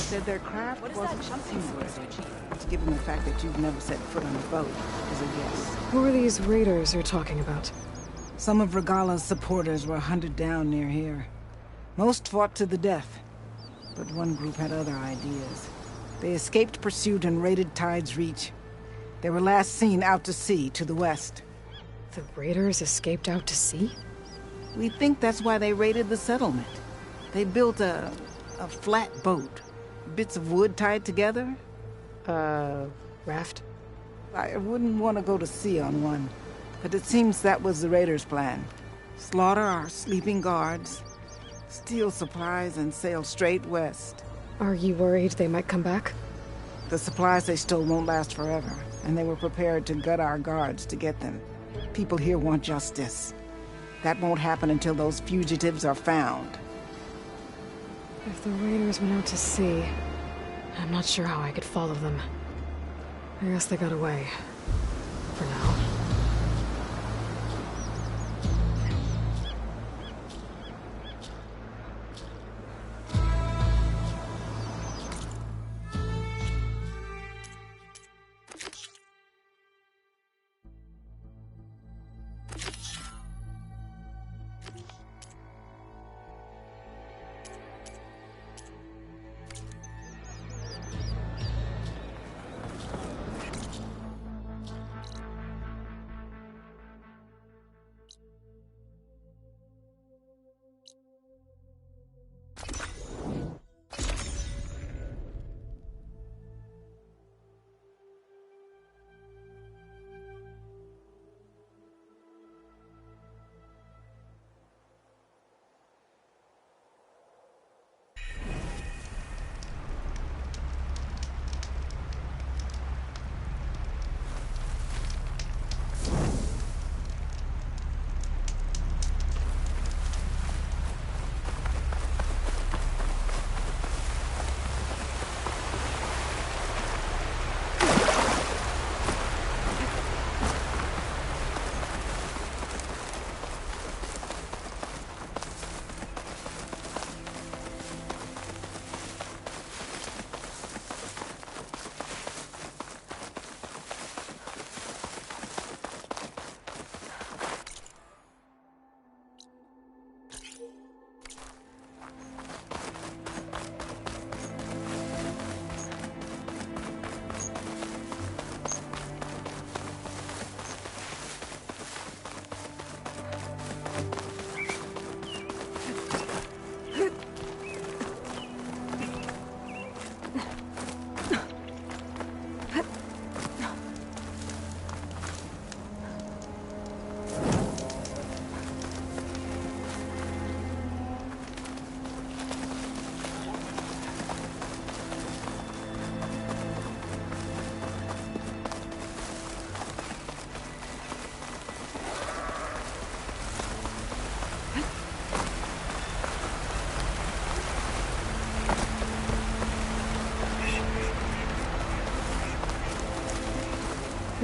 Said their craft What is wasn't that jumping supposed to seaworthy. achieve? Given the fact that you've never set foot on a boat, is a yes. Who are these raiders you're talking about? Some of Regala's supporters were hunted down near here. Most fought to the death, but one group had other ideas. They escaped pursuit and raided Tide's Reach. They were last seen out to sea to the west. The raiders escaped out to sea? We think that's why they raided the settlement. They built a flat boat. Bits of wood tied together. Raft? I wouldn't want to go to sea on one, but it seems that was the raiders' plan. Slaughter our sleeping guards, steal supplies, and sail straight west. Are you worried they might come back? The supplies they stole won't last forever, and they were prepared to gut our guards to get them. People here want justice. That won't happen until those fugitives are found. If the raiders went out to sea, I'm not sure how I could follow them. I guess they got away. For now.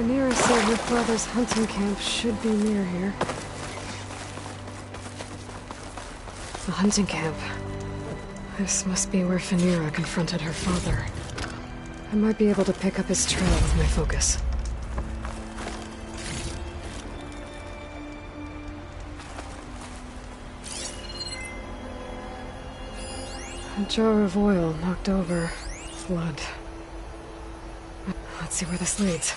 Phaneera said her father's hunting camp should be near here. The hunting camp. This must be where Phaneera confronted her father. I might be able to pick up his trail with my focus. A jar of oil knocked over. Blood. Let's see where this leads.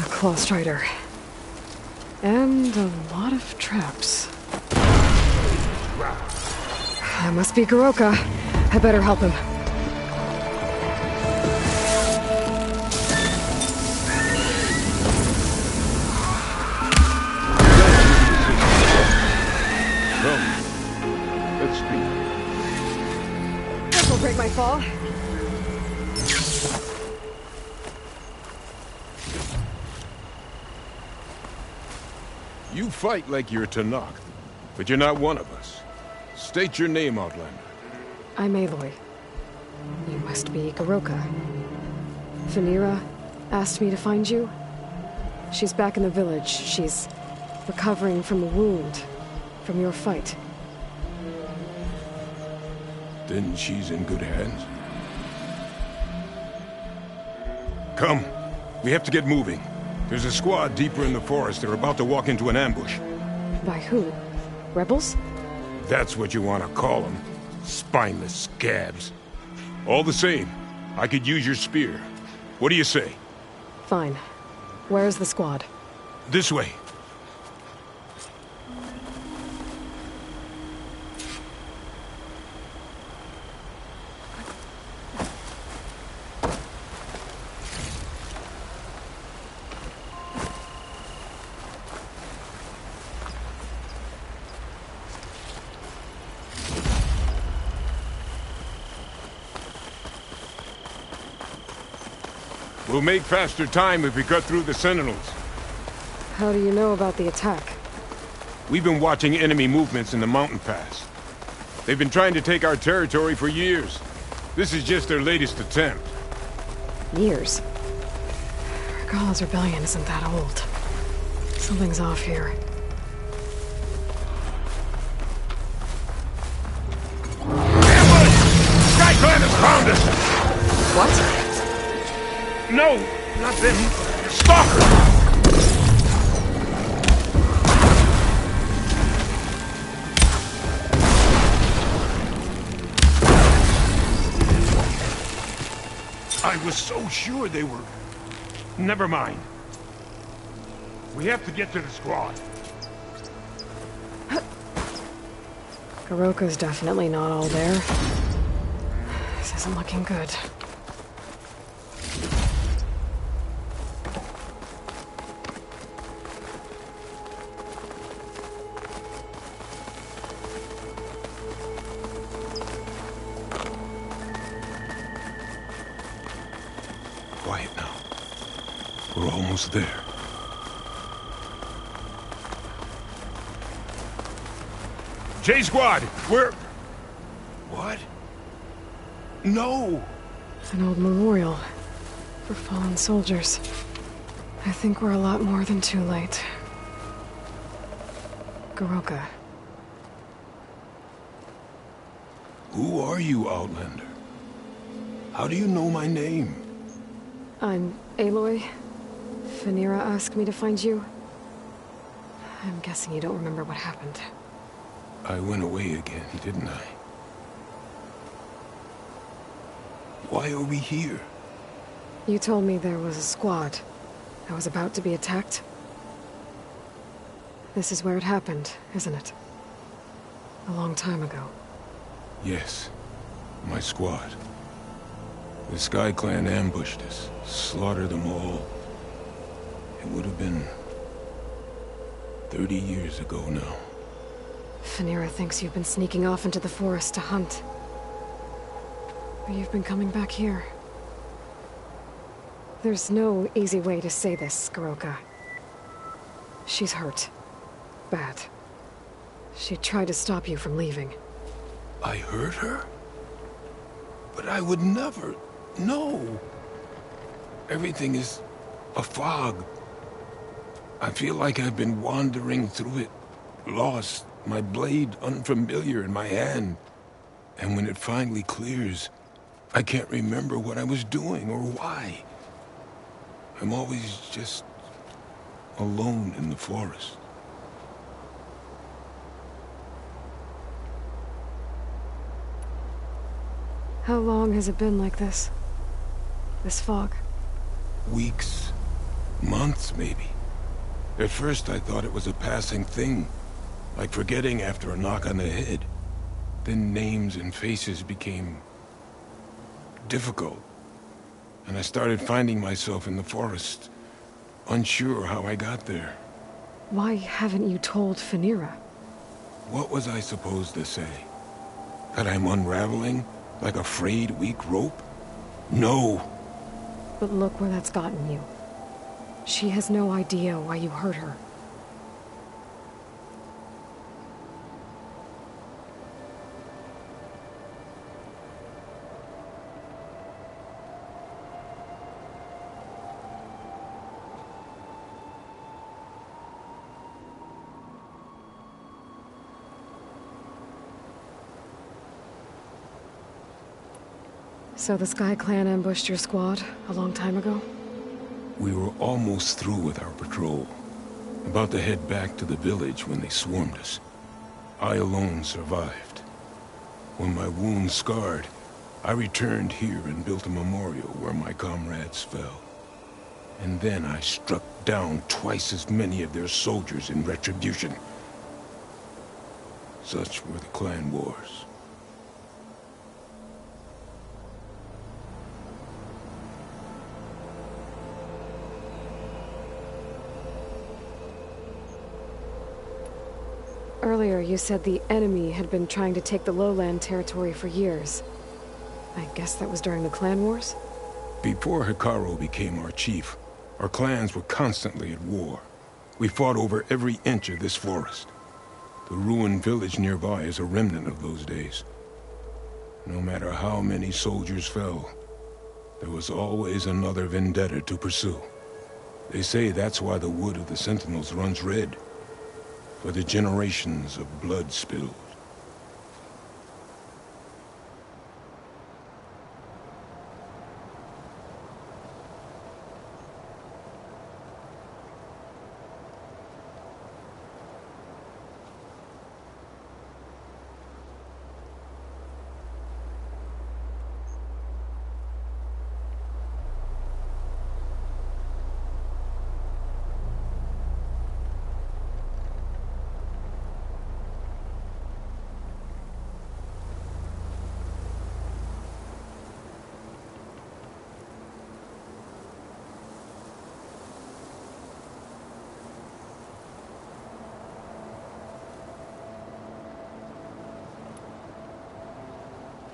Claw Strider. And a lot of traps. That must be Goroka. I better help him. Come. Let's speak. This will break my fall. You fight like you're Tenakth, but you're not one of us. State your name, Outlander. I'm Aloy. You must be Goroka. Phaneera asked me to find you. She's back in the village. She's recovering from a wound from your fight. Then she's in good hands. Come. We have to get moving. There's a squad deeper in the forest. They're about to walk into an ambush. By who? Rebels? That's what you want to call them. Spineless scabs. All the same, I could use your spear. What do you say? Fine. Where's the squad? This way. We'll make faster time if we cut through the Sentinels. How do you know about the attack? We've been watching enemy movements in the mountain pass. They've been trying to take our territory for years. This is just their latest attempt. Years? Regalla's rebellion isn't that old. Something's off here. Ambush! SkyClan has found us! What? No, not them. Stalker! I was so sure they were... Never mind. We have to get to the squad. Goroka's definitely not all there. This isn't looking good. Quiet now. We're almost there. J-Squad, we're... What? No! An old memorial for fallen soldiers. I think we're a lot more than too late. Goroka. Who are you, Outlander? How do you know my name? I'm Aloy. Phaneera asked me to find you. I'm guessing you don't remember what happened. I went away again, didn't I? Why are we here? You told me there was a squad that was about to be attacked. This is where it happened, isn't it? A long time ago. Yes. My squad. The Sky Clan ambushed us, slaughtered them all. It would have been 30 years ago now. Phaneera thinks you've been sneaking off into the forest to hunt. But you've been coming back here. There's no easy way to say this, Goroka. She's hurt. Bad. She tried to stop you from leaving. I hurt her? But I would never... No! Everything is a fog. I feel like I've been wandering through it, lost, my blade unfamiliar in my hand. And when it finally clears, I can't remember what I was doing or why. I'm always just alone in the forest. How long has it been like this? This fog? Weeks, months maybe. At first I thought it was a passing thing, like forgetting after a knock on the head. Then names and faces became difficult, and I started finding myself in the forest, unsure how I got there. Why haven't you told Phaneera? What was I supposed to say? That I'm unraveling, like a frayed, weak rope? No! But look where that's gotten you. She has no idea why you hurt her. So the Sky Clan ambushed your squad a long time ago? We were almost through with our patrol. About to head back to the village when they swarmed us. I alone survived. When my wounds scarred, I returned here and built a memorial where my comrades fell. And then I struck down twice as many of their soldiers in retribution. Such were the clan wars. Earlier, you said the enemy had been trying to take the lowland territory for years. I guess that was during the clan wars? Before Hekarro became our chief, our clans were constantly at war. We fought over every inch of this forest. The ruined village nearby is a remnant of those days. No matter how many soldiers fell, there was always another vendetta to pursue. They say that's why the wood of the Sentinels runs red. For the generations of blood spilled.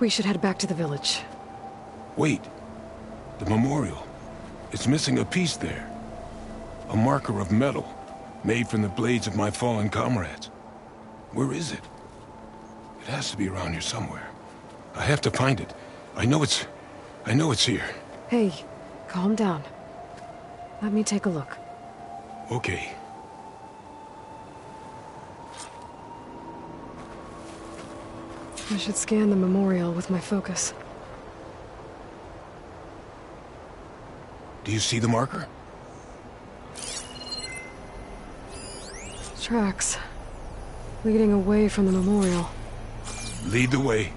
We should head back to the village. Wait. The memorial. It's missing a piece there. A marker of metal, made from the blades of my fallen comrades. Where is it? It has to be around here somewhere. I have to find it. I know it's here. Hey, calm down. Let me take a look. Okay. I should scan the memorial with my focus. Do you see the marker? Tracks. Leading away from the memorial. Lead the way.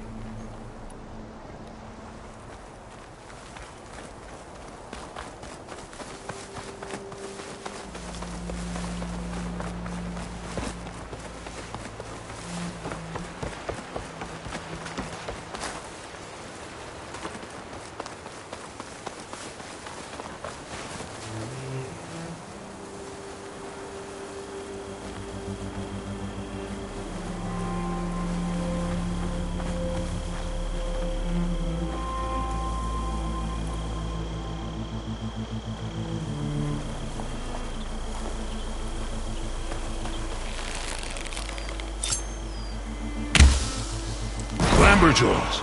Clamberjaws.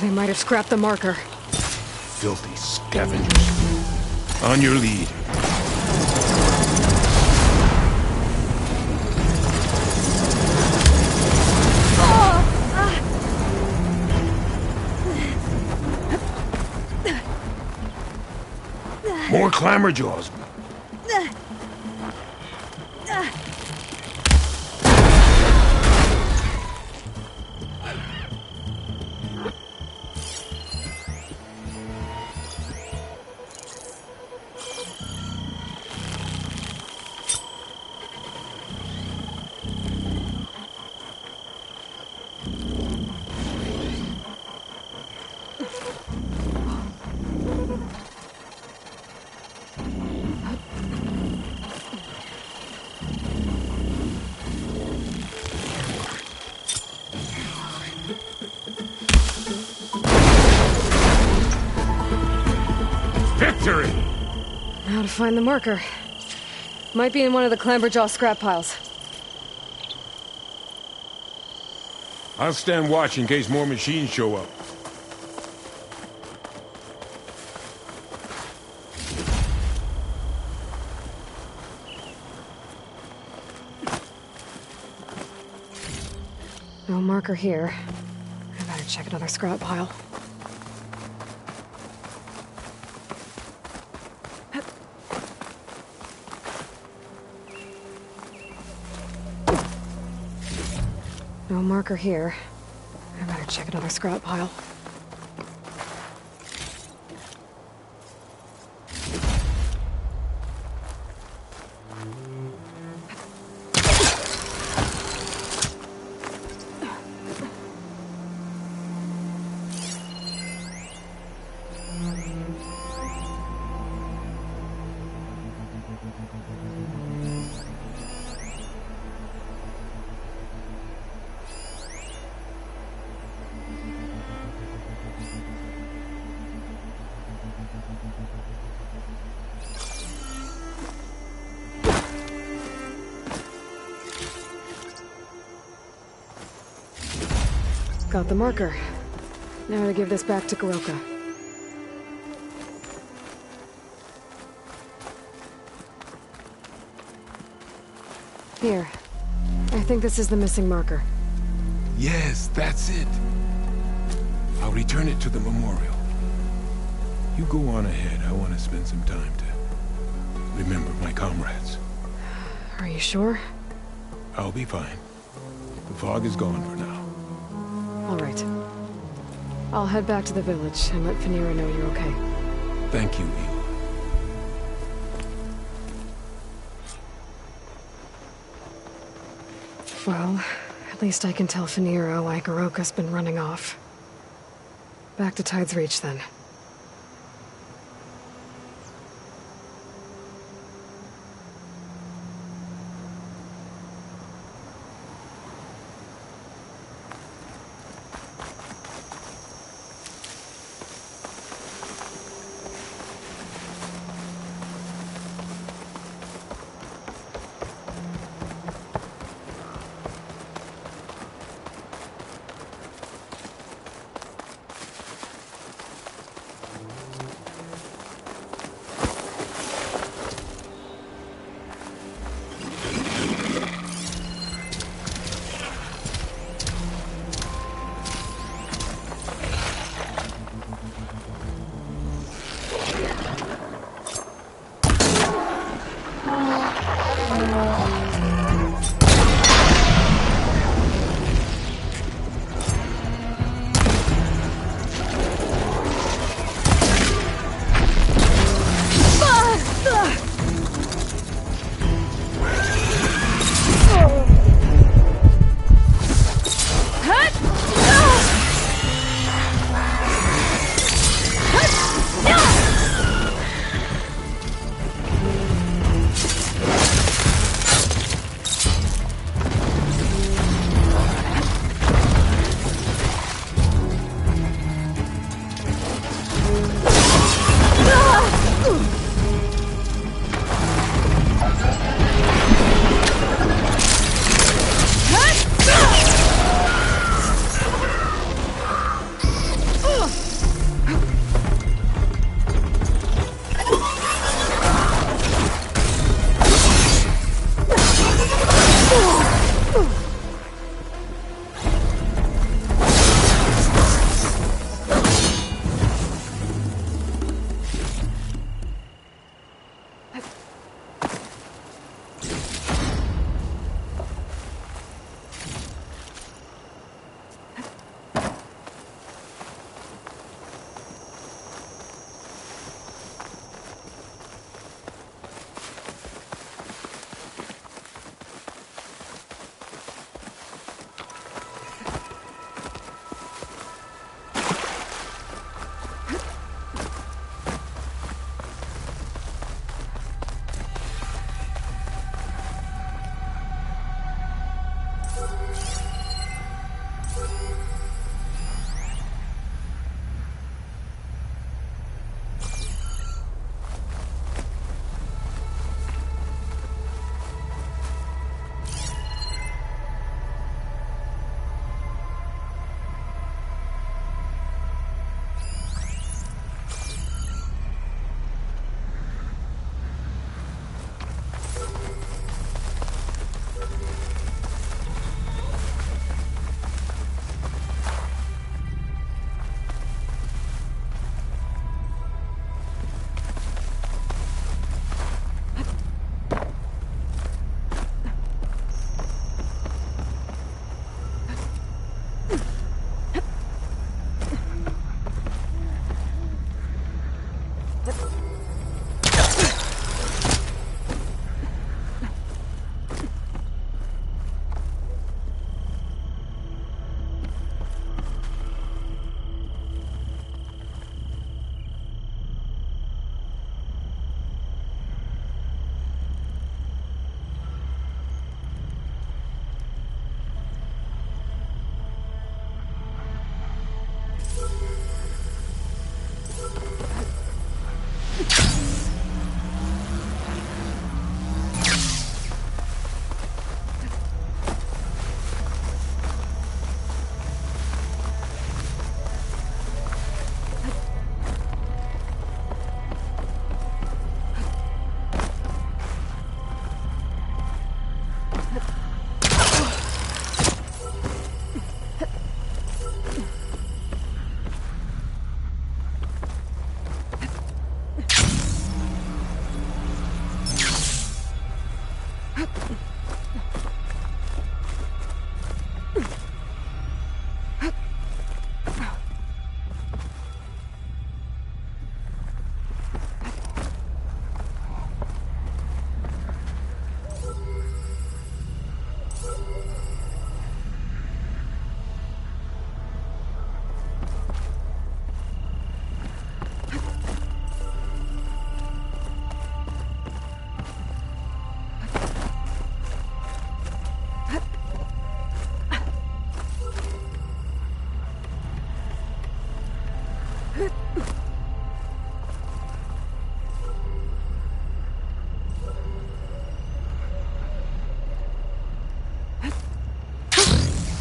They might have scrapped the marker. Filthy scavengers. On your lead. More Clamberjaws. Victory! Now to find the marker. Might be in one of the Clamberjaw scrap piles. I'll stand watch in case more machines show up. No marker here. I better check another scrap pile. No marker here. I better check another scrap pile. Got the marker. Now to give this back to Garoka. Here. I think this is the missing marker. Yes, that's it. I'll return it to the memorial. You go on ahead. I want to spend some time to remember my comrades. Are you sure? I'll be fine. The fog is gone for now. All right. I'll head back to the village and let Fenira know you're okay. Thank you, Eve. Well, at least I can tell Fenira why Garoka's been running off. Back to Tide's Reach, then.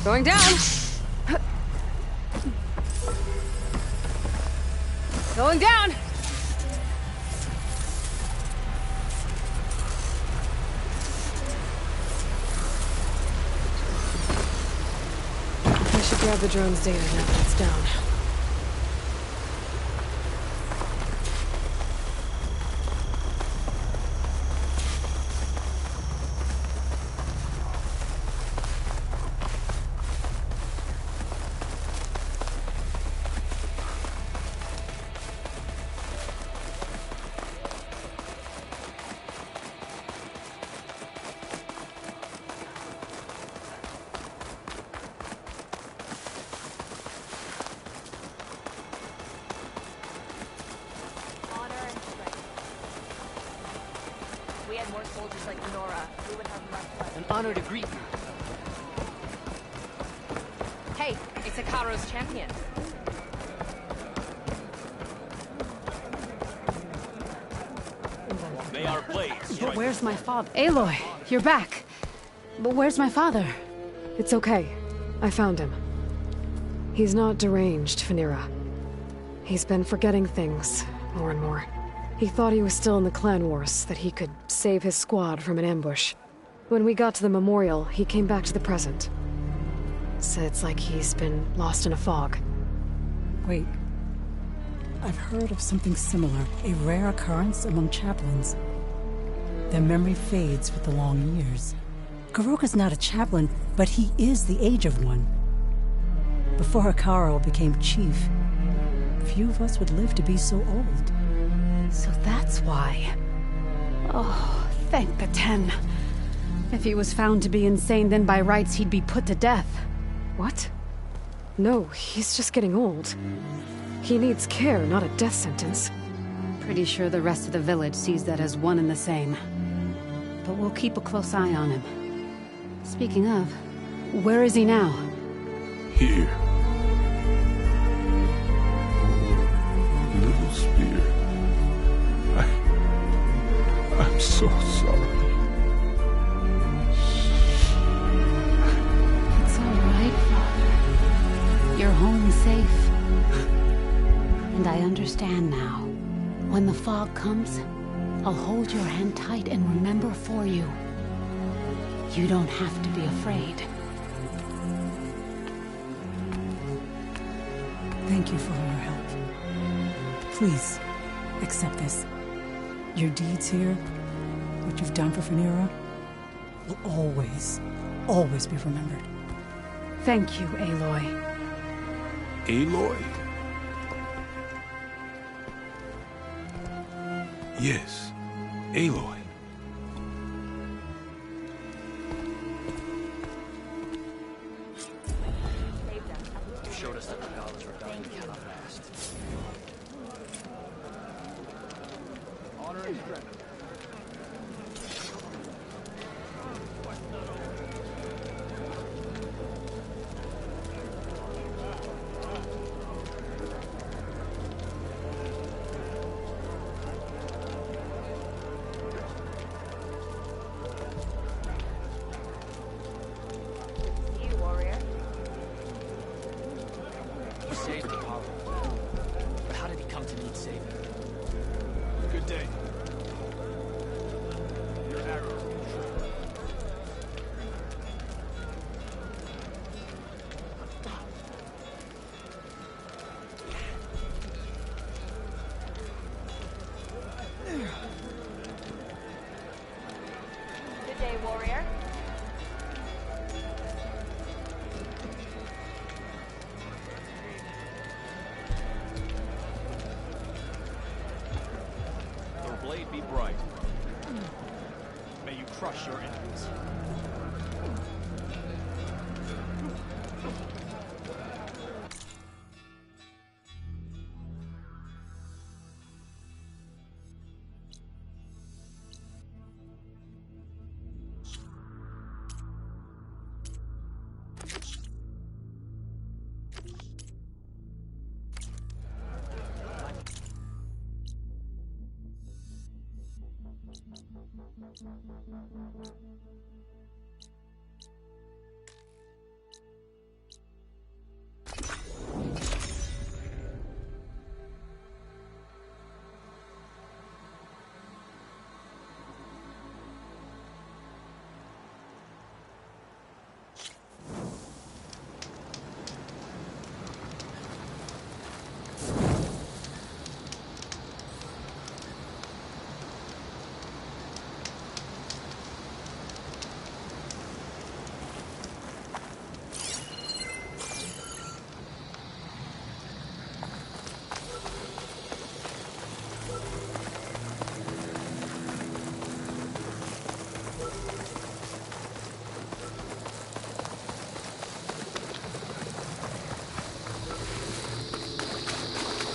Going down. Going down. I should grab the drone's data now that it's down. An honor to greet you. Hey, it's Hekarro's champion. May our blades But where's my father? Aloy, you're back. But where's my father? It's okay. I found him. He's not deranged, Phaneera. He's been forgetting things, more and more. He thought he was still in the clan wars, that he could save his squad from an ambush. When we got to the memorial, he came back to the present. Said it's like he's been lost in a fog. Wait. I've heard of something similar, a rare occurrence among chaplains. Their memory fades with the long years. Goroka's not a chaplain, but he is the age of one. Before Hekarro became chief, few of us would live to be so old. So that's why. Oh, thank the Ten. If he was found to be insane, then by rights he'd be put to death. What? No, he's just getting old. He needs care, not a death sentence. Pretty sure the rest of the village sees that as one and the same. But we'll keep a close eye on him. Speaking of, where is he now? Here. Little Spear. I'm so sorry. It's all right, Father. You're home safe. And I understand now. When the fog comes, I'll hold your hand tight and remember for you. You don't have to be afraid. Thank you for all your help. Please, accept this. Your deeds here, what you've done for Phaneera, will always, always be remembered. Thank you, Aloy. Aloy? Yes, Aloy. You showed us that the Regalla's rebellion cannot last. Honor and strength. Be bright. May you crush your enemies.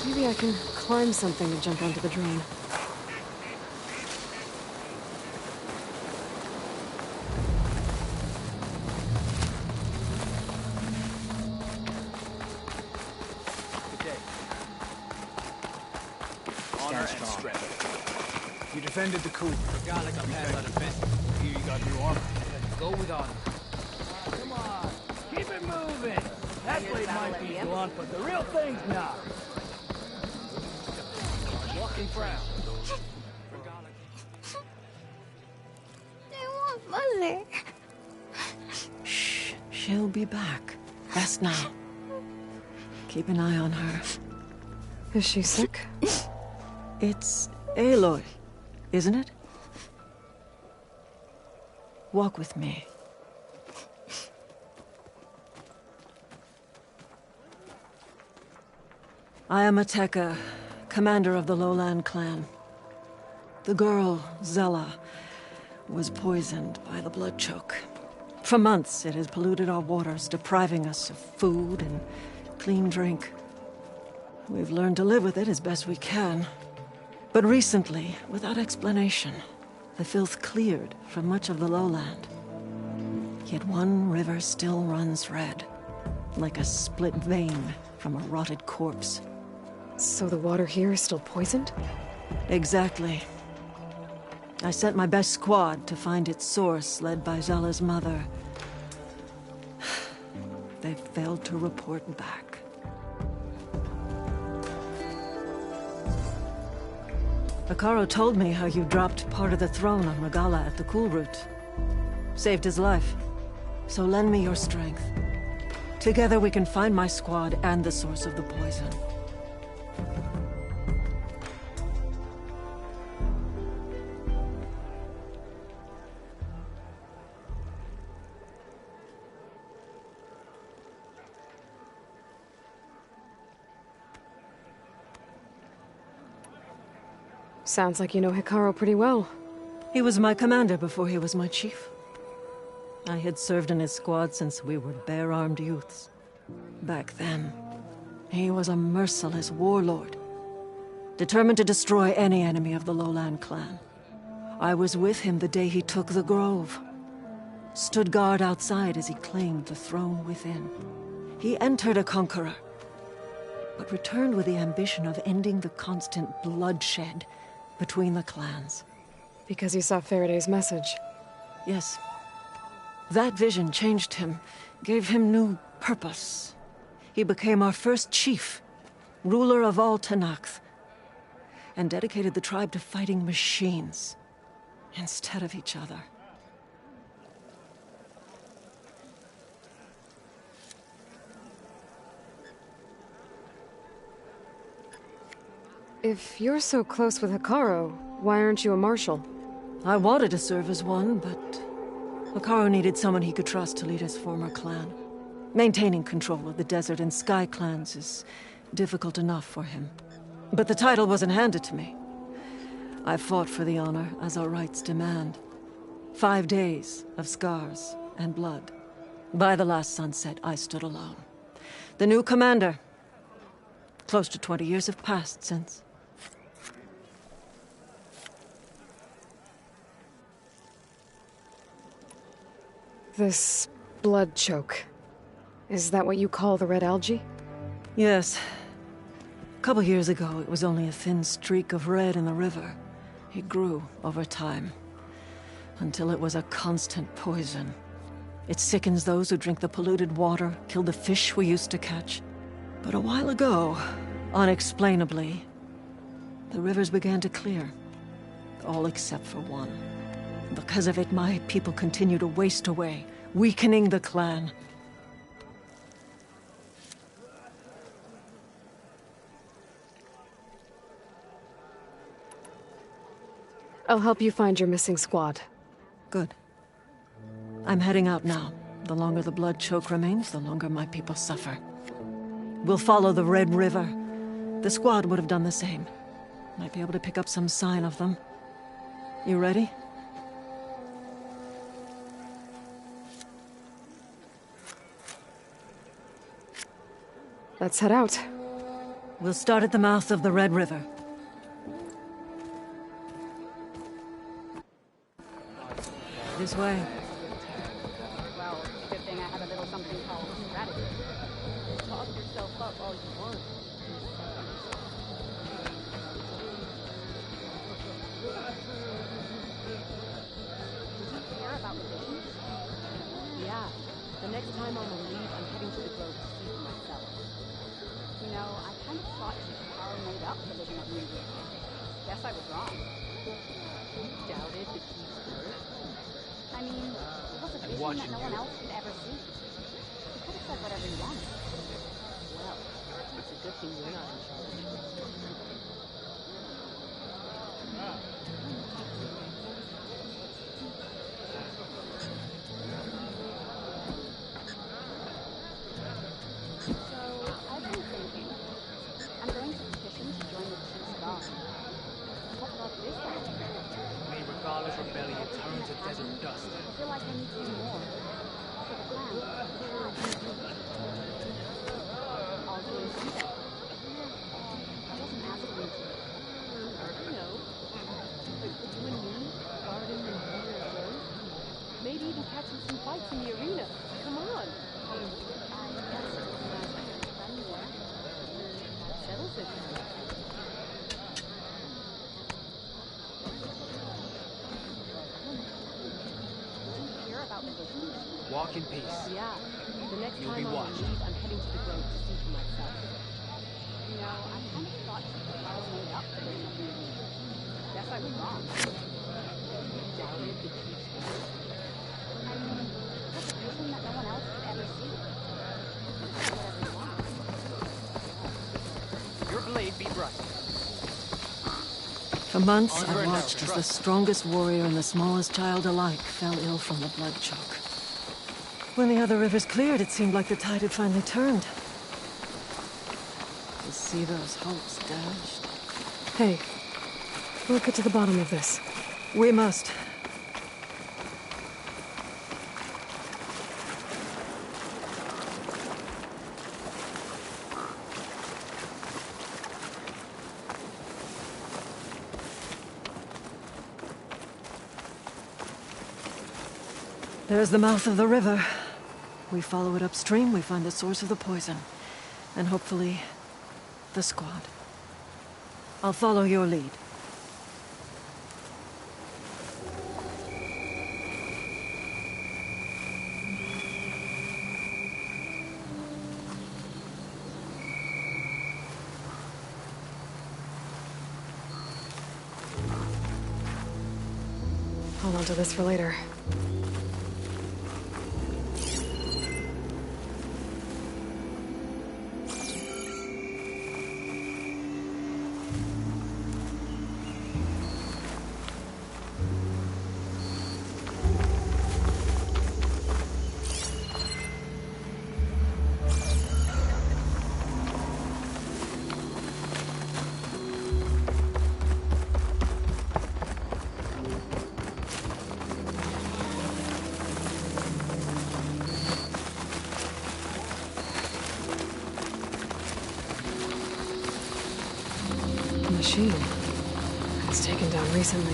Maybe I can climb something and jump onto the drain. Good day. Honor and strength. You defended the coup. Regalla got passed out of bed. Here you got new armor. Go with honor. Come on, keep it moving. That blade might be blunt, but the real thing's not. Walking frown. I want Mother. Shh. She'll be back. Rest now. Keep an eye on her. Is she sick? It's Aloy, isn't it? Walk with me. I am Ateka, commander of the Lowland clan. The girl, Zella, was poisoned by the blood choke. For months, it has polluted our waters, depriving us of food and clean drink. We've learned to live with it as best we can. But recently, without explanation, the filth cleared from much of the lowland. Yet one river still runs red, like a split vein from a rotted corpse. So the water here is still poisoned? Exactly. I sent my best squad to find its source, led by Zella's mother. They failed to report back. Hekarro told me how you dropped part of the throne on Regalla at the Cool Route. Saved his life. So lend me your strength. Together we can find my squad and the source of the poison. Sounds like you know Hikaru pretty well. He was my commander before he was my chief. I had served in his squad since we were bare-armed youths. Back then, he was a merciless warlord, determined to destroy any enemy of the Lowland clan. I was with him the day he took the Grove. Stood guard outside as he claimed the throne within. He entered a conqueror, but returned with the ambition of ending the constant bloodshed between the clans. Because he saw Faraday's message. Yes. That vision changed him, gave him new purpose. He became our first chief, ruler of all Tenakth, and dedicated the tribe to fighting machines instead of each other. If you're so close with Hikaru, why aren't you a marshal? I wanted to serve as one, but Hikaru needed someone he could trust to lead his former clan. Maintaining control of the desert and sky clans is difficult enough for him. But the title wasn't handed to me. I fought for the honor, as our rights demand. 5 days of scars and blood. By the last sunset, I stood alone. The new commander. Close to 20 years have passed since. This blood choke. Is that what you call the red algae? Yes. A couple years ago, it was only a thin streak of red in the river. It grew over time, until it was a constant poison. It sickens those who drink the polluted water, kill the fish we used to catch. But a while ago, unexplainably, the rivers began to clear. All except for one. Because of it, my people continue to waste away, weakening the clan. I'll help you find your missing squad. Good. I'm heading out now. The longer the blood choke remains, the longer my people suffer. We'll follow the Red River. The squad would have done the same. Might be able to pick up some sign of them. You ready? Let's head out. We'll start at the mouth of the Red River. This way. Well, good thing I have a little something called strategy. Talk yourself up all you want. Did you care about religion? Yeah. The next time I'm on leave, I'm heading to the Grove to see for myself. You know, I kind of thought Hikaru made up religion at Moonbrook. Guess I was wrong. You doubted the Chief's word? I mean, it was a vision that no one else could ever see. You could have said whatever you wanted. Well, it's a good thing you're not in charge. So, I've been thinking. I'm going to petition to join the Chief's Guard. What about this one? May Regala's rebellion turn to desert dust. I feel like I need to do more. For the clan. I'll do it. I wasn't asking you to. You know, like you and me, guarding and warrior alone. Maybe even catching some fights in the arena. Come on. I guess it's a friend there. That settles it. Walk in peace. Yeah. The next You'll time be I'm on watched. leave, I'm heading to the Grove to see for myself. You know, I kind of thought I was made up for this. Guess I was wrong. You doubted the Chief's word? I mean, it was a vision that no one else could ever see. You could say whatever you want. Your blade be bright. For months, I watched as the strongest warrior and the smallest child alike fell ill from the blood choke. When the other rivers cleared, it seemed like the tide had finally turned. To see those hopes dashed. Hey, We'll get to the bottom of this. We must. There's the mouth of the river. We follow it upstream, we find the source of the poison. And hopefully, the squad. I'll follow your lead. Hold on to this for later. Machine. It's taken down recently.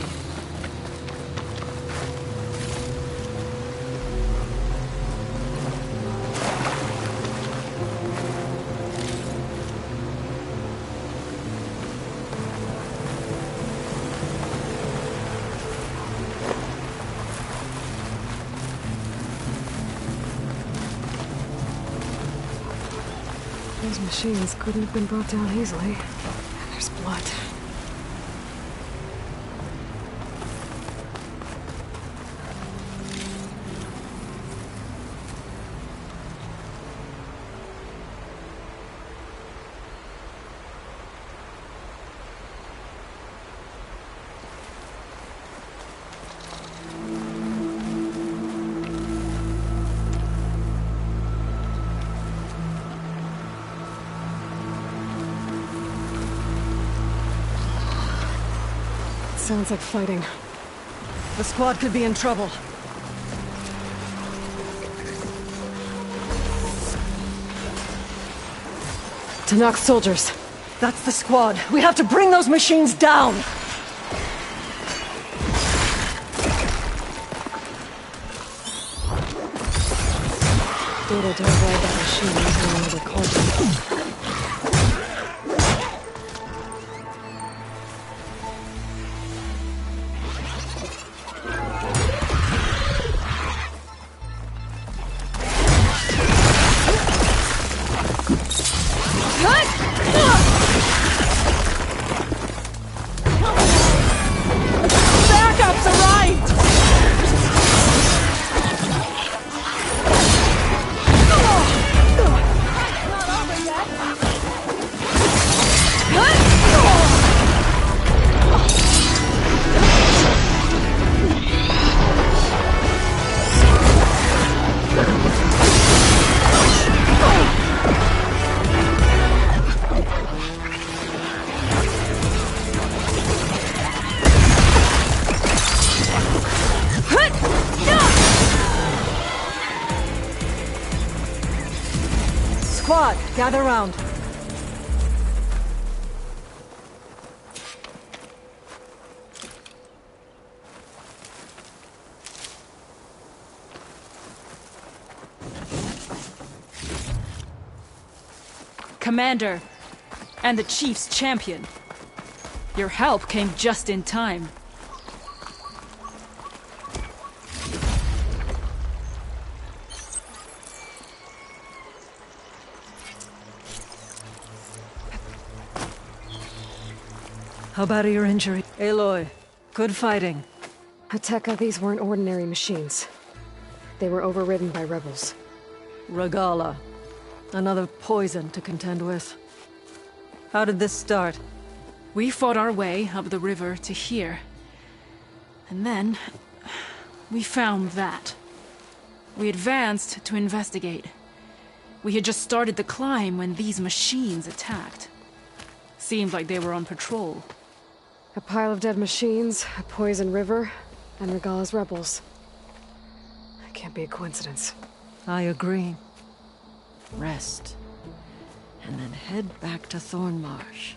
Those machines couldn't have been brought down easily. There's blood. Sounds like fighting. The squad could be in trouble. Tenak's soldiers. That's the squad. We have to bring those machines down! Data to avoid that machine using another cauldron. Backup's arrived! Squad, gather round. Commander, and the Chief's champion. Your help came just in time. How bad are your injury? Aloy, good fighting. Hateka, these weren't ordinary machines. They were overridden by rebels. Regalla. Another poison to contend with. How did this start? We fought our way up the river to here. And then, we found that. We advanced to investigate. We had just started the climb when these machines attacked. Seemed like they were on patrol. A pile of dead machines, a poison river, and Regalla's rebels. It can't be a coincidence. I agree. Rest. And then head back to Thornmarsh.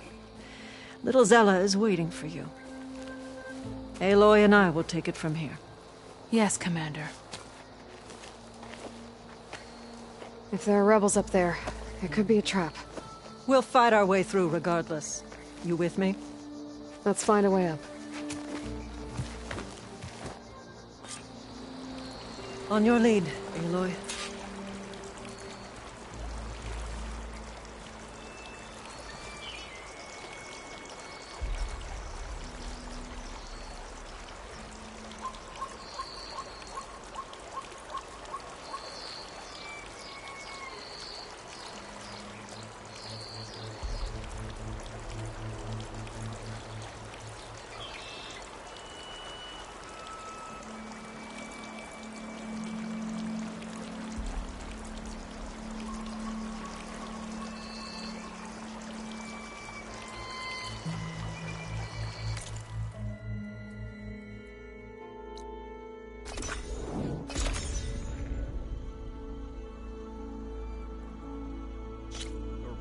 Little Zella is waiting for you. Aloy and I will take it from here. Yes, Commander. If there are rebels up there, it could be a trap. We'll fight our way through regardless. You with me? Let's find a way up. On your lead, Aloy.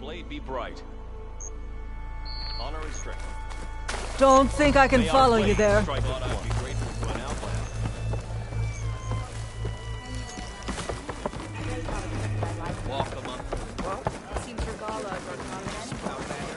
Blade be bright. Honor and strength. Don't think I can May our follow blade you there. strike at once. I'd be grateful to an outlander. Walk among. What? Seems Regalla got not an outlander.